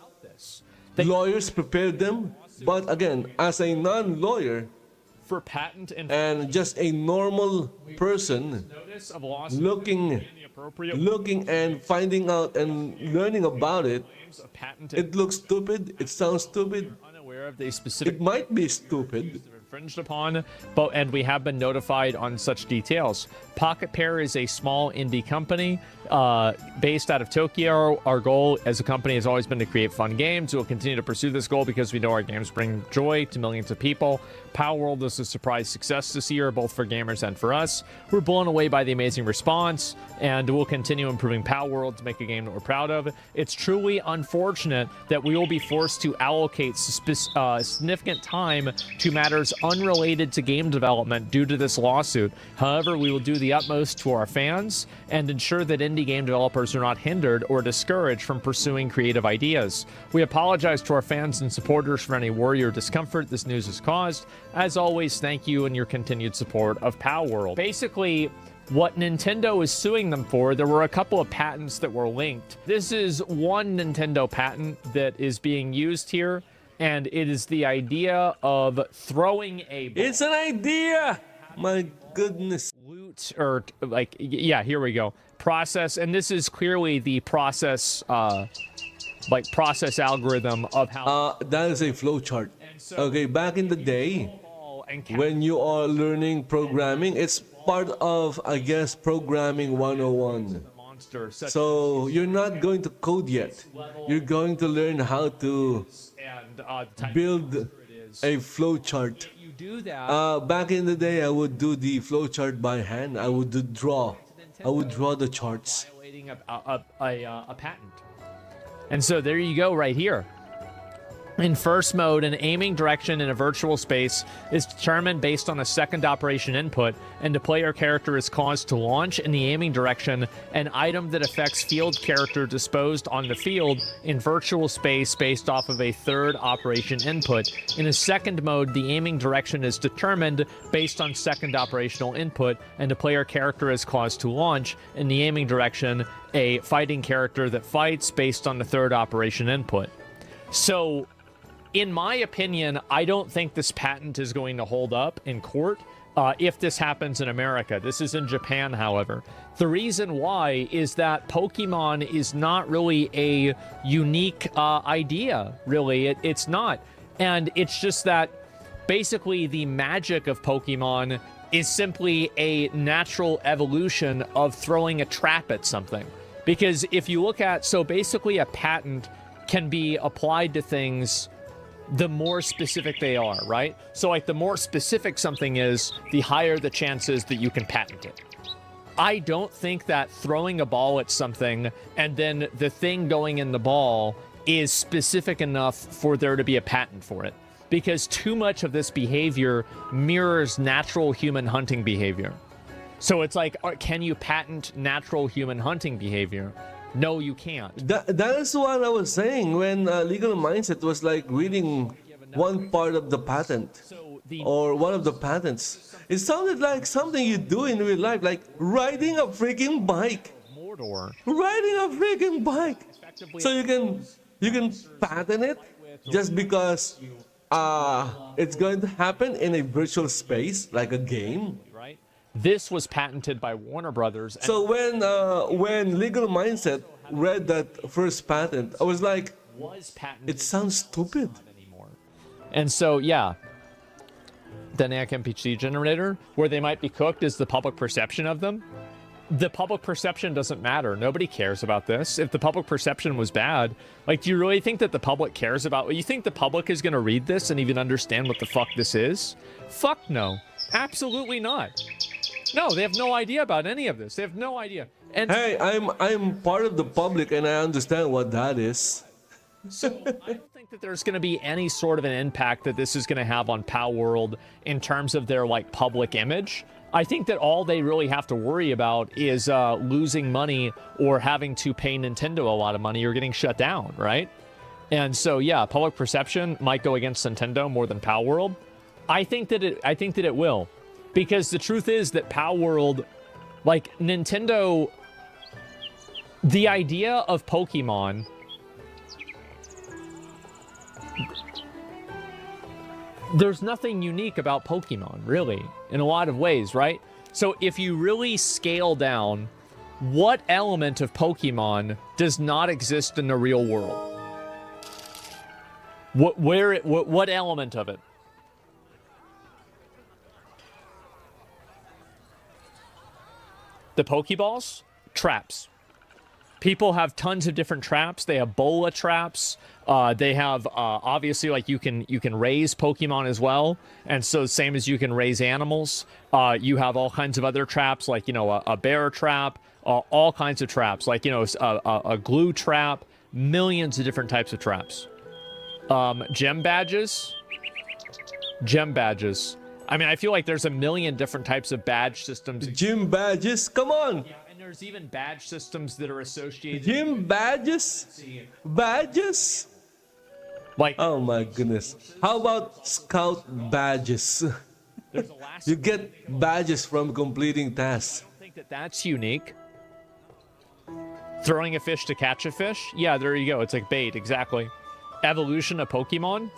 lawyers prepared them. But again, as a non-lawyer for patent and just a normal person looking and finding out and learning about it, it looks stupid. It sounds stupid. Unaware of the specific. It might be stupid. Infringed upon, and we have been notified on such details. Pocket Pair is a small indie company based out of Tokyo. Our goal as a company has always been to create fun games. We'll continue to pursue this goal because we know our games bring joy to millions of people. Palworld was a surprise success this year, both for gamers and for us. We're blown away by the amazing response, and we'll continue improving Palworld to make a game that we're proud of. It's truly unfortunate that we will be forced to allocate significant time to matters unrelated to game development due to this lawsuit. However, we will do the utmost to our fans and ensure that indie game developers are not hindered or discouraged from pursuing creative ideas. We apologize to our fans and supporters for any worry or discomfort this news has caused. As always, thank you and your continued support of Palworld. Basically, what Nintendo is suing them for, there were a couple of patents that were linked. This is one Nintendo patent that is being used here. and it is the idea of throwing a ball. It's an idea! My goodness. Loot, or like, yeah, here we go. Process, and this is clearly the process, like process algorithm of how. That is a flowchart. Okay, back in the day, when you are learning programming, it's part of, I guess, programming 101. So you're not going to code yet. You're going to learn how to build a flowchart. Back in the day, I would do the flowchart by hand. I would draw the charts. Violating a patent. And so there you go, right here. In first mode, an aiming direction in a virtual space is determined based on a second operation input, and the player character is caused to launch in the aiming direction an item that affects field character disposed on the field in virtual space based off of a third operation input. In a second mode, the aiming direction is determined based on second operational input, and the player character is caused to launch in the aiming direction a fighting character that fights based on the third operation input. So, in my opinion, I don't think this patent is going to hold up in court if this happens in America. This is in Japan, however. The reason why is that Pokemon is not really a unique idea, really. It's not. And it's just that basically the magic of Pokemon is simply a natural evolution of throwing a trap at something. Because if you look at, so basically a patent can be applied to things the more specific they are, right? So like the more specific something is, the higher the chances that you can patent it. I don't think that throwing a ball at something and then the thing going in the ball is specific enough for there to be a patent for it, because too much of this behavior mirrors natural human hunting behavior. So it's like, can you patent natural human hunting behavior? No, you can't. That is what I was saying when Legal Mindset was like reading one part of the patent or one of the patents. It sounded like something you do in real life, like riding a freaking bike. Riding a freaking bike. So you can patent it just because it's going to happen in a virtual space, like a game. This was patented by Warner Brothers. So when Legal Mindset read that first patent, I was like, it sounds stupid. And so, yeah, the NAC MPG generator, where they might be cooked, is the public perception of them. The public perception doesn't matter. Nobody cares about this. If the public perception was bad, like, do you really think that the public cares about? You think the public is going to read this and even understand what the fuck this is? Fuck no. Absolutely not. No, they have no idea about any of this. They have no idea. And hey, I'm part of the public and I understand what that is. So I don't think that there's going to be any sort of an impact that this is going to have on Palworld in terms of their like public image. I think that all they really have to worry about is losing money or having to pay Nintendo a lot of money or getting shut down, right? And so yeah, public perception might go against Nintendo more than Palworld. I think that it will. Because the truth is that Palworld, like Nintendo, the idea of Pokemon, there's nothing unique about Pokemon, really, in a lot of ways, right? So if you really scale down, what element of Pokemon does not exist in the real world? What element of it? The Pokeballs? Traps. People have tons of different traps. They have bola traps. They have, obviously, like, you can raise Pokemon as well. And so same as you can raise animals, you have all kinds of other traps, like, you know, a bear trap, all kinds of traps, like, you know, a glue trap, millions of different types of traps. Gem badges. Gem badges. I mean, I feel like there's a million different types of badge systems. Gym badges, come on! Yeah, and there's even badge systems that are associated. Gym badges? Badges? Like, oh my goodness. How about scout badges? You get badges from completing tasks. I don't think that that's unique. Throwing a fish to catch a fish? Yeah, there you go. It's like bait, exactly. Evolution of Pokemon?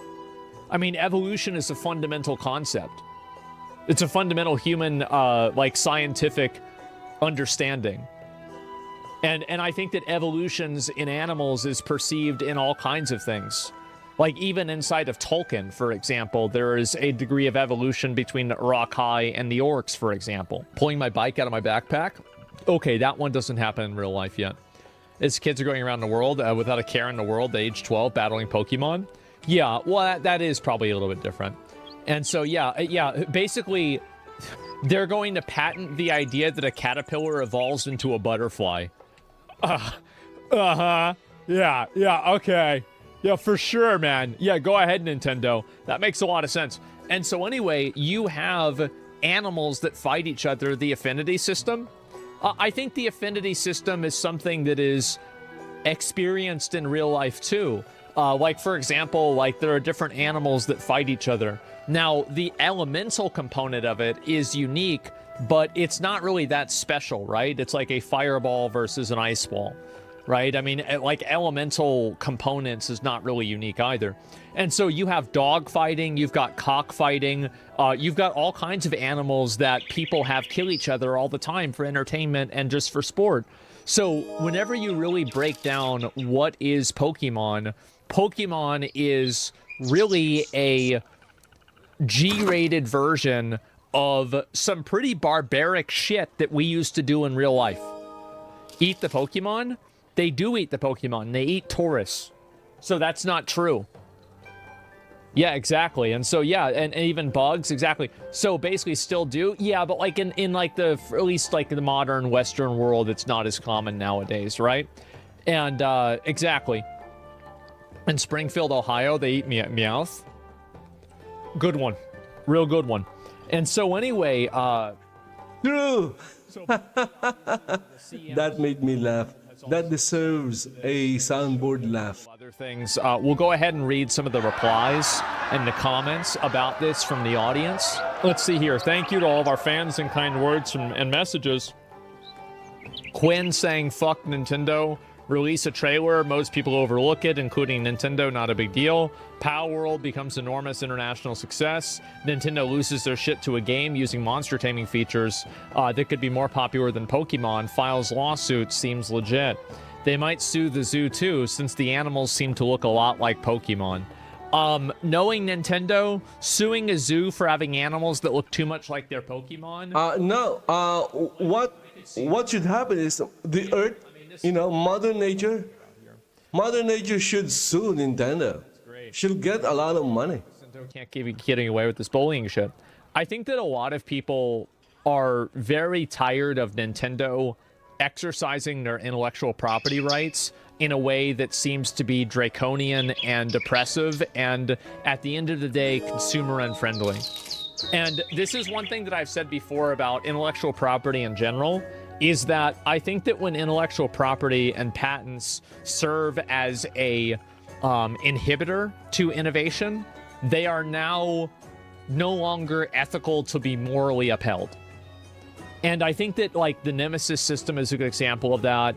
I mean, evolution is a fundamental concept. It's a fundamental human, like, scientific understanding. And I think that evolutions in animals is perceived in all kinds of things. Like, even inside of Tolkien, for example, there is a degree of evolution between the Uruk-hai and the orcs, for example. Pulling my bike out of my backpack? Okay, that one doesn't happen in real life yet. As kids are going around the world without a care in the world at age 12 battling Pokemon? Yeah, well, that is probably a little bit different. And so, yeah, basically, they're going to patent the idea that a caterpillar evolves into a butterfly. Yeah, okay. Yeah, for sure, man. Yeah, go ahead, Nintendo. That makes a lot of sense. And so anyway, you have animals that fight each other, the affinity system. I think the affinity system is something that is experienced in real life too. Like, for example, like there are different animals that fight each other. Now, the elemental component of it is unique, but it's not really that special, right? It's like a fireball versus an ice ball, right? I mean, like elemental components is not really unique either. And so you have dog fighting, you've got cock fighting, you've got all kinds of animals that people have kill each other all the time for entertainment and just for sport. So whenever you really break down what is Pokemon, Pokemon is really a G-rated version of some pretty barbaric shit that we used to do in real life. Eat the Pokemon? They do eat the Pokemon. They eat Taurus. So that's not true. Yeah, exactly. And so, yeah, and even bugs, exactly. So basically still do. Yeah, but like in like the, at least like the modern Western world, it's not as common nowadays, right? And exactly. In Springfield, Ohio, they eat Meowth. Good one. Real good one. And so anyway, True. That made me laugh. That deserves a soundboard laugh. Other things. We'll go ahead and read some of the replies and the comments about this from the audience. Let's see here. Thank you to all of our fans and kind words and messages. Quinn saying, fuck Nintendo. Release a trailer, most people overlook it, including Nintendo, not a big deal. Palworld becomes enormous international success. Nintendo loses their shit to a game using monster taming features that could be more popular than Pokemon. Files lawsuit, seems legit. They might sue the zoo too, since the animals seem to look a lot like Pokemon. Knowing Nintendo, suing a zoo for having animals that look too much like their Pokemon? No, what should happen is the Earth, you know, Mother Nature should sue Nintendo. She'll get a lot of money. Nintendo can't keep getting away with this bullying shit. I think that a lot of people are very tired of Nintendo exercising their intellectual property rights in a way that seems to be draconian and oppressive and, at the end of the day, consumer unfriendly. And this is one thing that I've said before about intellectual property in general, is that I think that when intellectual property and patents serve as a inhibitor to innovation, they are now no longer ethical to be morally upheld. And I think that, like, the Nemesis system is a good example of that.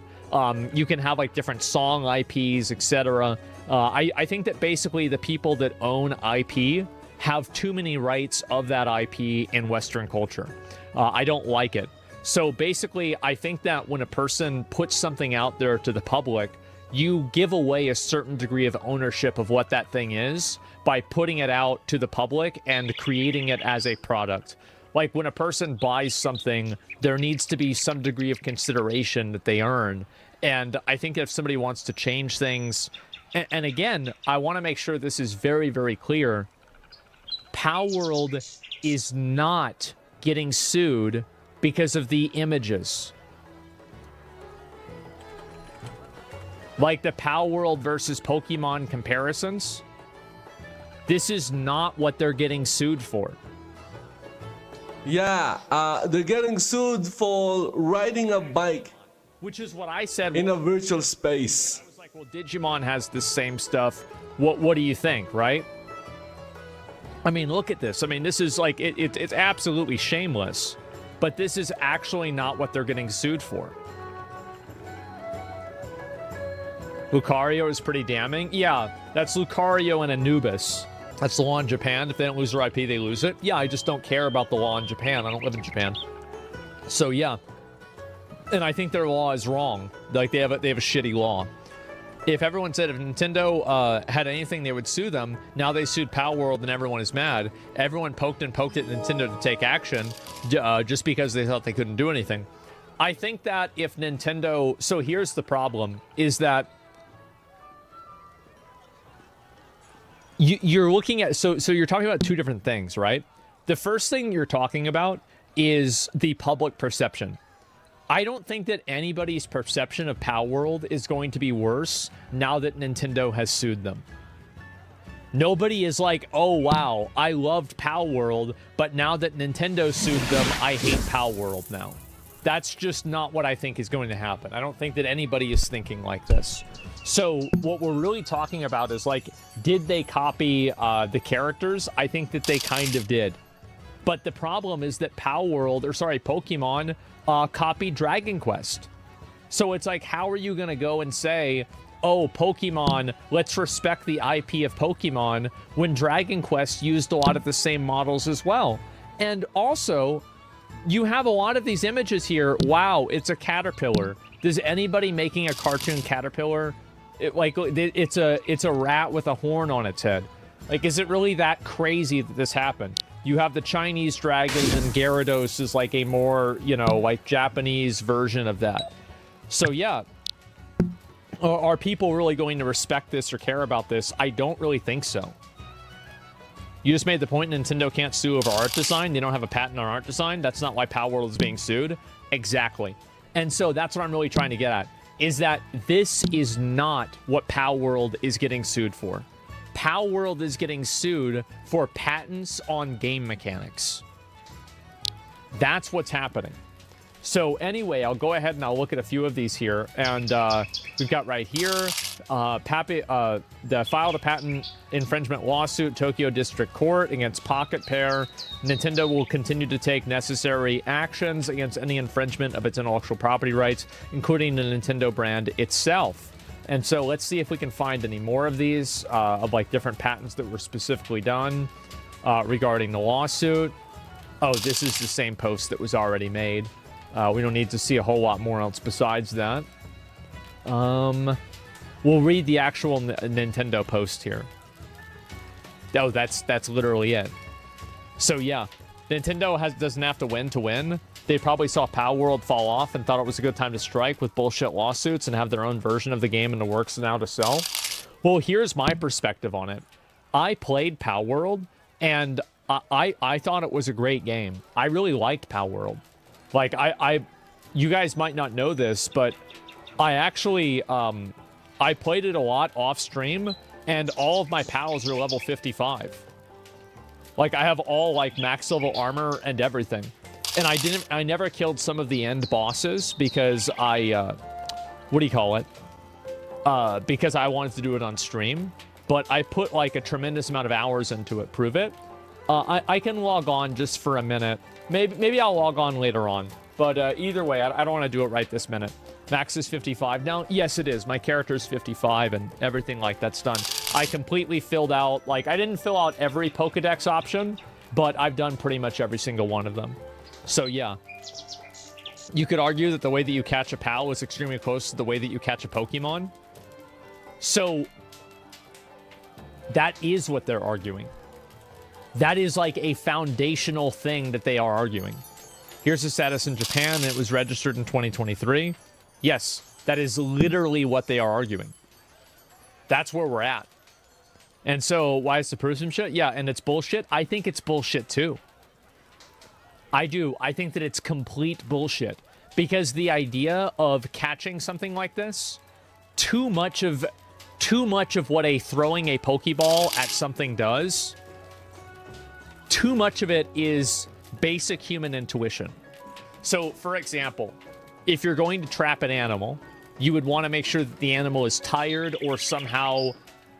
You can have, like, different song IPs, etc. I think that basically the people that own IP have too many rights of that IP in Western culture. I don't like it. So basically, I think that when a person puts something out there to the public, you give away a certain degree of ownership of what that thing is by putting it out to the public and creating it as a product. Like, when a person buys something, there needs to be some degree of consideration that they earn. And I think if somebody wants to change things, and again, I want to make sure this is very, very clear, Palworld is not getting sued because of the images. Like the Palworld versus Pokemon comparisons, this is not what they're getting sued for. Yeah, they're getting sued for riding a bike. Which is what I said. In a virtual space. I was like, well, Digimon has the same stuff. What do you think, right? I mean, look at this. I mean, this is like, it's absolutely shameless. But this is actually not what they're getting sued for. Lucario is pretty damning. Yeah, that's Lucario and Anubis. That's the law in Japan. If they don't lose their IP, they lose it. Yeah, I just don't care about the law in Japan. I don't live in Japan. So yeah. And I think their law is wrong. Like they have a shitty law. If everyone said if Nintendo had anything, they would sue them. Now they sued Palworld and everyone is mad. Everyone poked at Nintendo to take action just because they thought they couldn't do anything. I think that if Nintendo... So here's the problem, is that you're looking at... So you're talking about two different things, right? The first thing you're talking about is the public perception. I don't think that anybody's perception of Palworld is going to be worse now that Nintendo has sued them. Nobody is like, oh wow, I loved Palworld, but now that Nintendo sued them, I hate Palworld now. That's just not what I think is going to happen. I don't think that anybody is thinking like this. So what we're really talking about is like, did they copy the characters? I think that they kind of did. But the problem is that Pokemon copied Dragon Quest. So it's like, how are you going to go and say, oh, Pokemon, let's respect the IP of Pokemon, when Dragon Quest used a lot of the same models as well? And also, you have a lot of these images here. Wow, it's a caterpillar. Does anybody making a cartoon caterpillar, it's a rat with a horn on its head? Like, is it really that crazy that this happened? You have the Chinese dragons, and Gyarados is like a more, like Japanese version of that. So yeah, are people really going to respect this or care about this? I don't really think so. You just made the point Nintendo can't sue over art design. They don't have a patent on art design. That's not why Palworld is being sued. Exactly. And so that's what I'm really trying to get at, is that this is not what Palworld is getting sued for. Palworld is getting sued for patents on game mechanics. That's what's happening. So anyway, I'll go ahead and I'll look at a few of these here. And we've got right here, filed a patent infringement lawsuit, Tokyo District Court against Pocket Pair. Nintendo will continue to take necessary actions against any infringement of its intellectual property rights, including the Nintendo brand itself. And so let's see if we can find any more of these, of like different patents that were specifically done regarding the lawsuit. Oh, this is the same post that was already made. We don't need to see a whole lot more else besides that. We'll read the actual Nintendo post here. Oh, that's literally it. So yeah, Nintendo doesn't have to win. They probably saw Palworld fall off and thought it was a good time to strike with bullshit lawsuits and have their own version of the game in the works now to sell. Well, here's my perspective on it. I played Palworld, and I thought it was a great game. I really liked Palworld. Like, you guys might not know this, but I actually, I played it a lot off stream, and all of my pals are level 55. Like, I have all, like, max level armor and everything. And I never killed some of the end bosses because because I wanted to do it on stream. But I put, like, a tremendous amount of hours into it. Prove it. I can log on just for a minute. Maybe I'll log on later on. But either way, I don't want to do it right this minute. Max is 55 now. Yes, it is. My character's 55 and everything like that's done. I completely filled out, like, I didn't fill out every Pokedex option, but I've done pretty much every single one of them. So yeah, you could argue that the way that you catch a PAL is extremely close to the way that you catch a Pokemon. So that is what they're arguing. That is like a foundational thing that they are arguing. Here's the status in Japan. It was registered in 2023. Yes, that is literally what they are arguing. That's where we're at. And so why is the proof some shit? Yeah, and it's bullshit. I think it's bullshit too. I do. I think that it's complete bullshit. Because the idea of catching something like this, too much of what throwing a Pokeball at something does, too much of it is basic human intuition. So, for example, if you're going to trap an animal, you would want to make sure that the animal is tired or somehow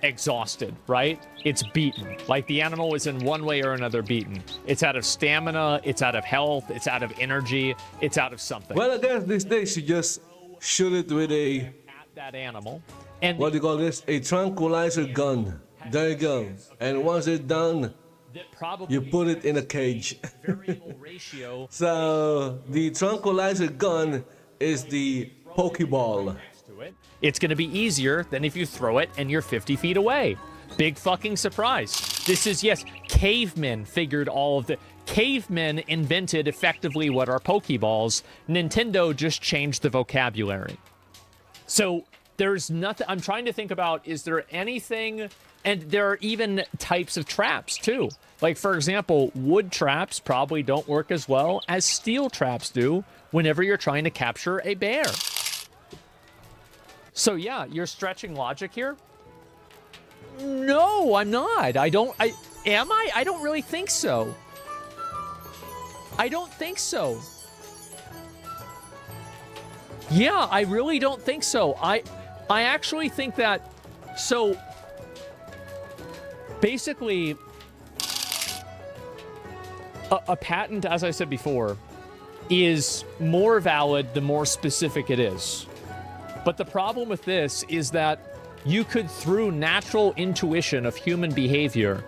exhausted, right? It's beaten. Like the animal is in one way or another beaten. It's out of stamina, it's out of health, it's out of energy, it's out of something. Well, I guess these days you just shoot it with a... At that animal. And what do you call this? A tranquilizer gun. There you go. And once it's done, that probably you put it in a cage. variable ratio. So the tranquilizer gun is the Pokeball. To it. It's going to be easier than if you throw it and you're 50 feet away. Big fucking surprise. This is, yes, cavemen figured all of the... Cavemen invented effectively what are Pokeballs. Nintendo just changed the vocabulary. So there's nothing... I'm trying to think about, is there anything... And there are even types of traps, too. Like, for example, wood traps probably don't work as well as steel traps do whenever you're trying to capture a bear. So, yeah, you're stretching logic here? No, I'm not. Am I? I don't really think so. I don't think so. Yeah, I really don't think so. I actually think that... So... Basically, a patent, as I said before, is more valid the more specific it is. But the problem with this is that you could, through natural intuition of human behavior,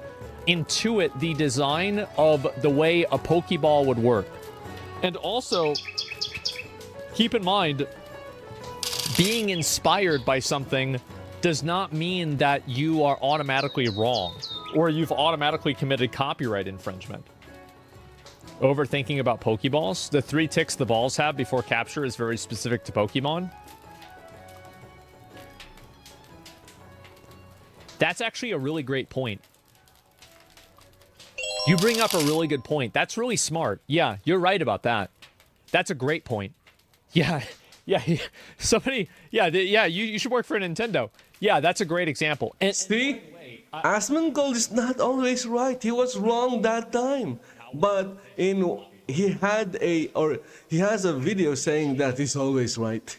intuit the design of the way a Pokeball would work. And also, keep in mind, being inspired by something does not mean that you are automatically wrong or you've automatically committed copyright infringement. Overthinking about Pokeballs? The 3 ticks the balls have before capture is very specific to Pokemon. That's actually a really great point. You bring up a really good point. That's really smart. Yeah, you're right about that. That's a great point. Yeah. Yeah, somebody, you should work for Nintendo. Yeah, that's a great example. And see, Asmongold is not always right. He was wrong that time. But he has a video saying that he's always right.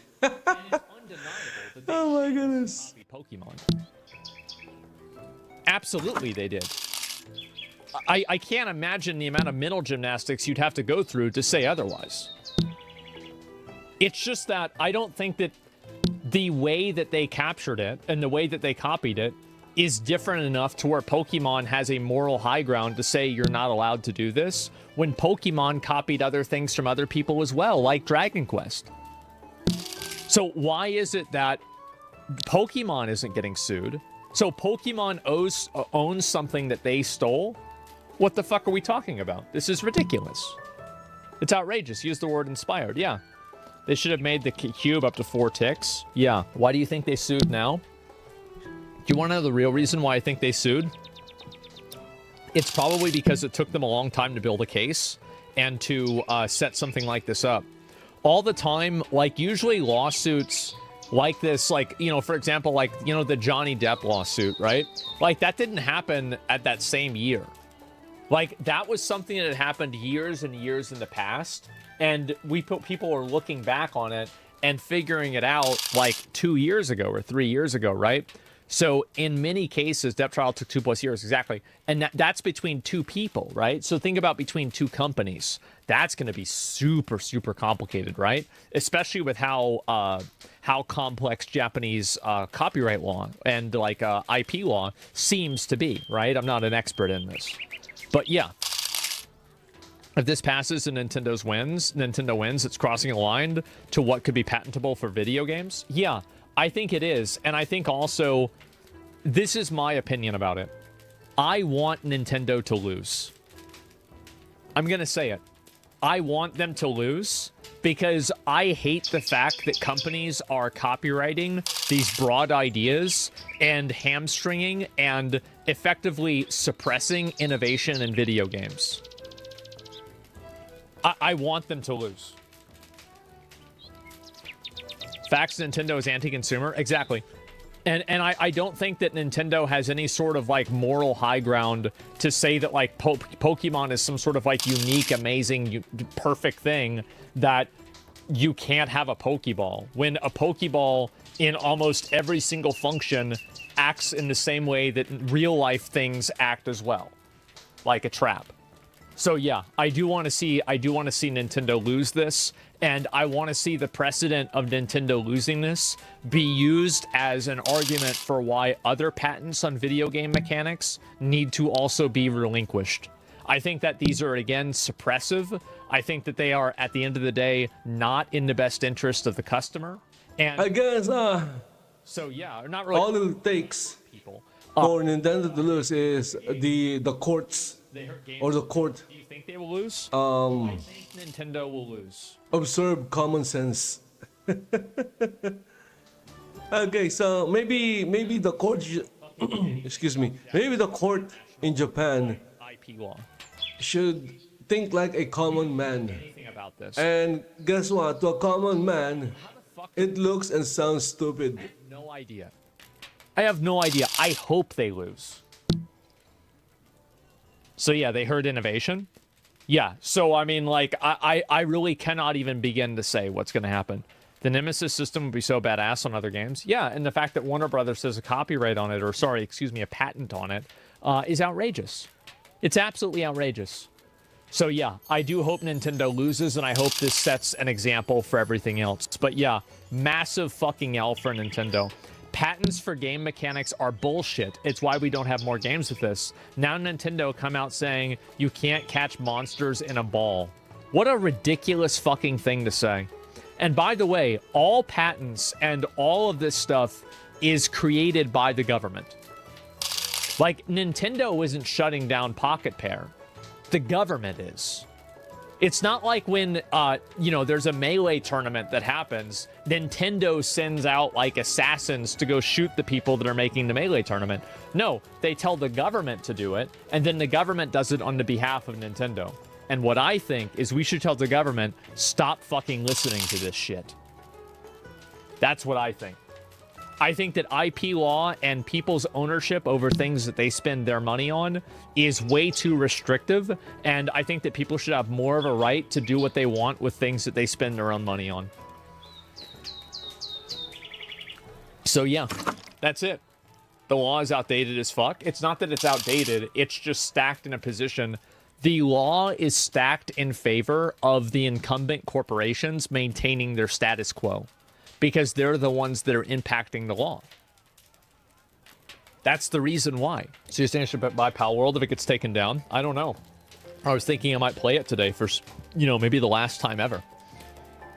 Oh my goodness. Pokemon. Absolutely they did. I can't imagine the amount of mental gymnastics you'd have to go through to say otherwise. It's just that I don't think that the way that they captured it and the way that they copied it is different enough to where Pokemon has a moral high ground to say you're not allowed to do this when Pokemon copied other things from other people as well, like Dragon Quest. So why is it that Pokemon isn't getting sued? So Pokemon owns something that they stole? What the fuck are we talking about? This is ridiculous. It's outrageous. Use the word inspired. Yeah. They should have made the cube up to 4 ticks. Yeah. Why do you think they sued now? Do you want to know the real reason why I think they sued? It's probably because it took them a long time to build a case and to set something like this up. All the time, like, usually lawsuits like this, like, you know, for example, like, you know, the Johnny Depp lawsuit, right? Like, that didn't happen at that same year. Like, that was something that had happened years and years in the past. And people are looking back on it and figuring it out like 2 years ago or 3 years ago, right? So in many cases, Depp trial took 2+ years, exactly. And that's between 2 people, right? So think about between 2 companies. That's going to be super, super complicated, right? Especially with how complex Japanese copyright law and like IP law seems to be, right? I'm not an expert in this. But yeah. If this passes and Nintendo wins, it's crossing a line to what could be patentable for video games. Yeah, I think it is. And I think also, this is my opinion about it. I want Nintendo to lose. I'm going to say it. I want them to lose because I hate the fact that companies are copywriting these broad ideas and hamstringing and effectively suppressing innovation in video games. I want them to lose. Facts, Nintendo is anti-consumer? Exactly. And I don't think that Nintendo has any sort of, like, moral high ground to say that, like, Pokemon is some sort of, like, unique, amazing, perfect thing that you can't have a Pokeball. When a Pokeball, in almost every single function, acts in the same way that real-life things act as well. Like a trap. So yeah, I do want to see Nintendo lose this, and I want to see the precedent of Nintendo losing this be used as an argument for why other patents on video game mechanics need to also be relinquished. I think that these are, again, suppressive. I think that they are, at the end of the day, not in the best interest of the customer. And I guess so yeah, not really. all it takes People. for Nintendo to lose is the courts or the court. Do you think they will lose? I think Nintendo will lose. Observe common sense. Okay, so maybe the court, excuse me, maybe the court in Japan IP law. should think like a common man. Anything about this? And guess what? To a common man, it looks and sounds stupid. No idea. I have no idea. I hope they lose. So yeah, they heard innovation. Yeah, so I mean, like, I really cannot even begin to say what's going to happen. The Nemesis system would be so badass on other games. Yeah, and the fact that Warner Brothers has a copyright on it, or sorry, excuse me, a patent on it, is outrageous. It's absolutely outrageous. So yeah, I do hope Nintendo loses, and I hope this sets an example for everything else. But yeah, massive fucking L for Nintendo. Patents for game mechanics are bullshit. It's why we don't have more games with this. Now Nintendo come out saying you can't catch monsters in a ball. What a ridiculous fucking thing to say. And by the way, all patents and all of this stuff is created by the government. Like, Nintendo isn't shutting down Pocket Pair. The government is. It's not like when, there's a Melee tournament that happens, Nintendo sends out, like, assassins to go shoot the people that are making the Melee tournament. No, they tell the government to do it, and then the government does it on the behalf of Nintendo. And what I think is we should tell the government, stop fucking listening to this shit. That's what I think. I think that IP law and people's ownership over things that they spend their money on is way too restrictive, and I think that people should have more of a right to do what they want with things that they spend their own money on. So yeah, that's it. The law is outdated as fuck. It's not that it's outdated, it's just stacked in a position. The law is stacked in favor of the incumbent corporations maintaining their status quo, because they're the ones that are impacting the law. That's the reason why. So you're saying I should buy Palworld if it gets taken down? I don't know. I was thinking I might play it today for, maybe the last time ever.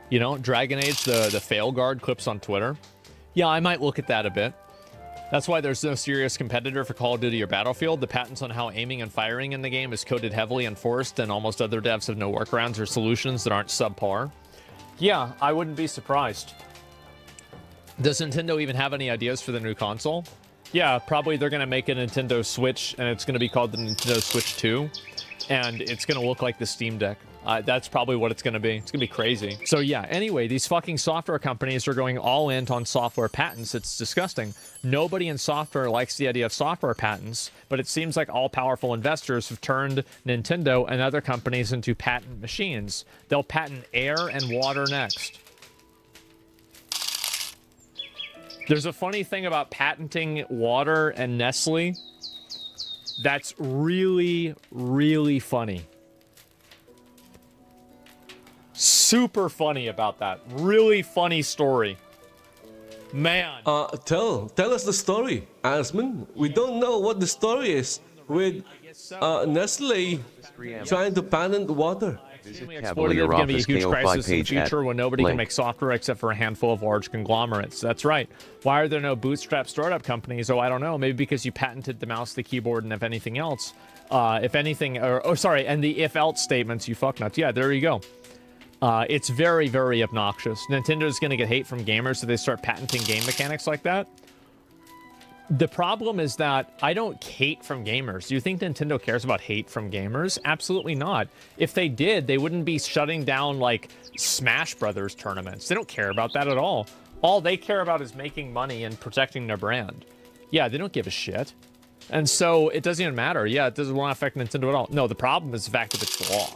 Dragon Age, the fail guard clips on Twitter. Yeah, I might look at that a bit. That's why there's no serious competitor for Call of Duty or Battlefield. The patents on how aiming and firing in the game is coded heavily and forced, and almost other devs have no workarounds or solutions that aren't subpar. Yeah, I wouldn't be surprised. Does Nintendo even have any ideas for the new console? Yeah, probably they're going to make a Nintendo Switch, and it's going to be called the Nintendo Switch 2, and it's going to look like the Steam Deck. That's probably what it's going to be. It's going to be crazy. So yeah, anyway, these fucking software companies are going all in on software patents. It's disgusting. Nobody in software likes the idea of software patents, but it seems like all-powerful investors have turned Nintendo and other companies into patent machines. They'll patent air and water next. There's a funny thing about patenting water and Nestle that's really, really funny. Super funny about that. Really funny story. Man. Tell us the story, Asman. We don't know what the story is with Nestle trying to patent water. Extremely exploitative, going to be a huge crisis in the future when nobody can make software except for a handful of large conglomerates. That's right. Why are there no bootstrap startup companies? Oh, I don't know. Maybe because you patented the mouse, the keyboard, and if anything else. And the if-else statements, you fucknuts. Yeah, there you go. It's very, very obnoxious. Nintendo's going to get hate from gamers if they start patenting game mechanics like that. The problem is that I don't hate from gamers. Do you think Nintendo cares about hate from gamers? Absolutely not. If they did, they wouldn't be shutting down, like, Smash Brothers tournaments. They don't care about that at all. All they care about is making money and protecting their brand. Yeah, they don't give a shit. And so it doesn't even matter. Yeah, it doesn't want to affect Nintendo at all. No, the problem is the fact that it's the law.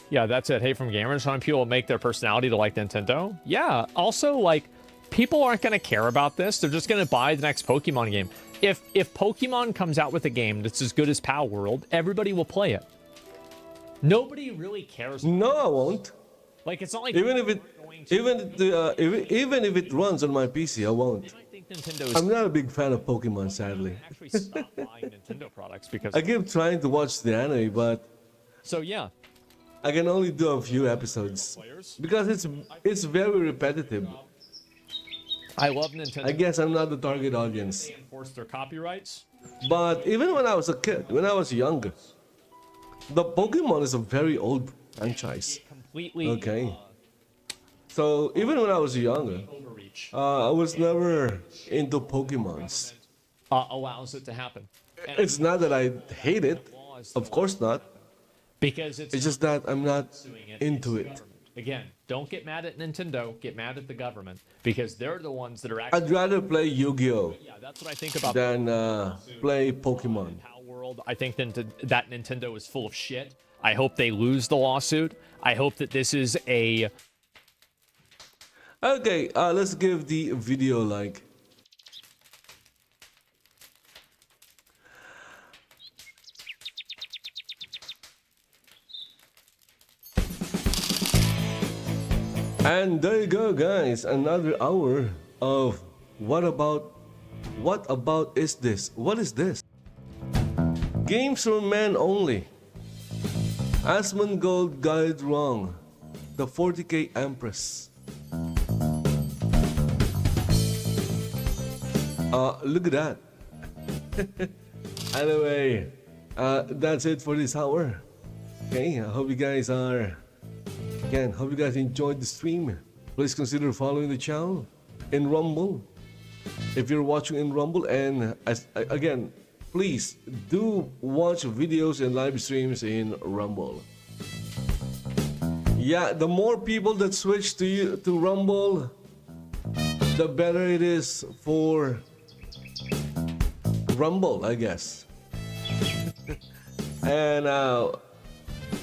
Yeah, that's it. Hate from gamers. How many people make their personality to like Nintendo? Yeah, also, like, people aren't going to care about this. They're just going to buy the next Pokemon game. If Pokemon comes out with a game that's as good as Palworld, everybody will play it. Nobody really cares. No, I won't. Like, it's not like Even if it runs on my PC, I won't. I think Nintendo's I'm not a big fan of Pokemon, sadly. actually stopped buying Nintendo products because. I keep trying to watch the anime, but So yeah, I can only do a few episodes because it's very repetitive. I love Nintendo. I guess I'm not the target audience. They enforce their copyrights. But even when I was a kid, when I was younger, the Pokemon is a very old franchise. Completely. Okay. So even when I was younger, I was never into Pokemons. Allows it to happen. And It's not that I hate it, of course not. because it's It's just that I'm not into it. Again, don't get mad at Nintendo. Get mad at the government because they're the ones that are actually. I'd rather play Yu-Gi-Oh Yeah, that's what I think about. than play Pokemon. Palworld. I think that Nintendo is full of shit. I hope they lose the lawsuit. I hope that this is a. Okay, let's give the video a like. And there you go, guys. Another hour of what about is this? What is this? Games for men only. Asmongold Guide Wrong. The 40K Empress. Look at that. Anyway, that's it for this hour. Okay, I hope you guys enjoyed the stream. Please consider following the channel in Rumble if you're watching in Rumble, and again, please do watch videos and live streams in Rumble. Yeah, the more people that switch to Rumble, the better it is for Rumble, I guess. And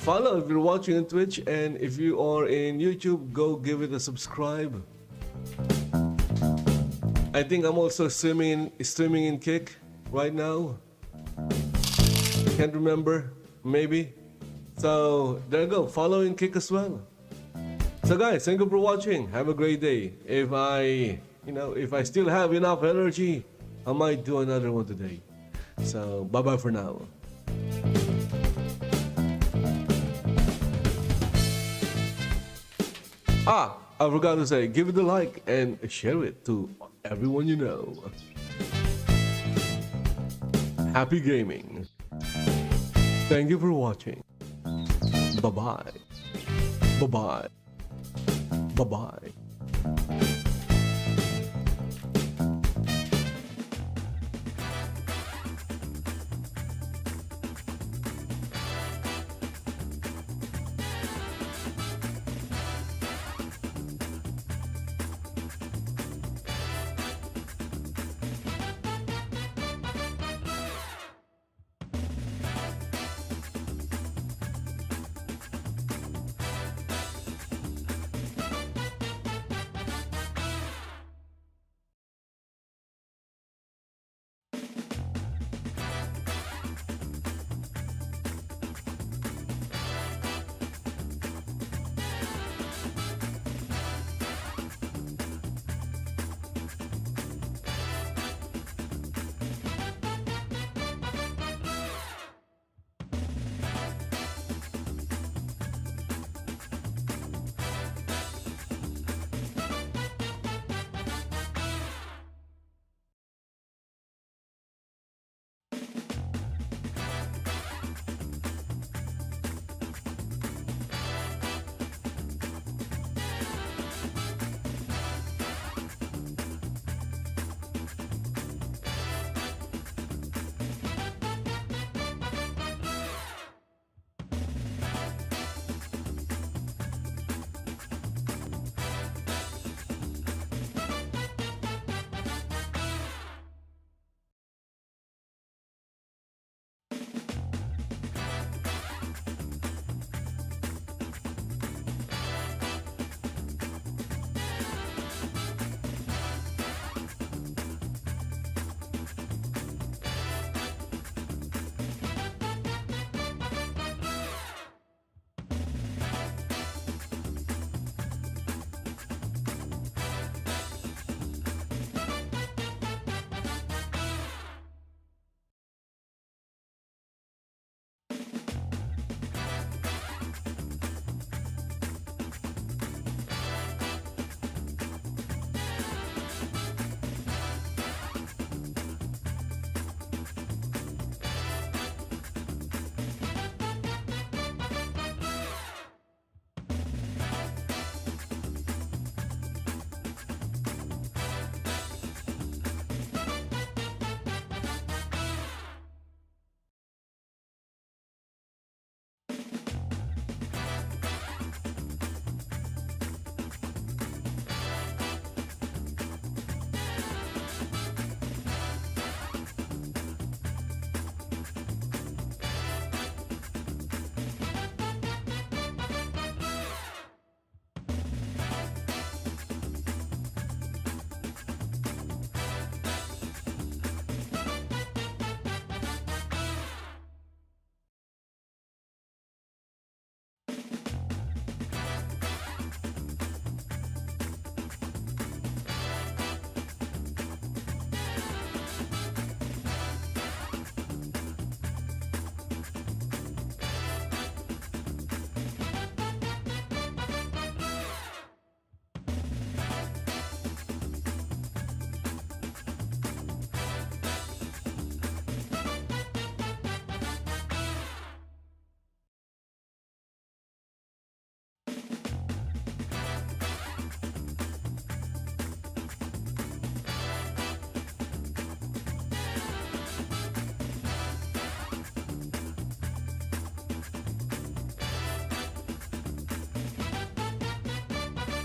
follow if you're watching on Twitch, and if you are in YouTube, go give it a subscribe. I think I'm also streaming in Kick right now. Can't remember, maybe. So there you go, follow in Kick as well. So guys, thank you for watching. Have a great day. If I still have enough energy, I might do another one today. So bye bye for now. I forgot to say, give it a like and share it to everyone you know. Happy gaming. Thank you for watching. Bye-bye. Bye-bye. Bye-bye.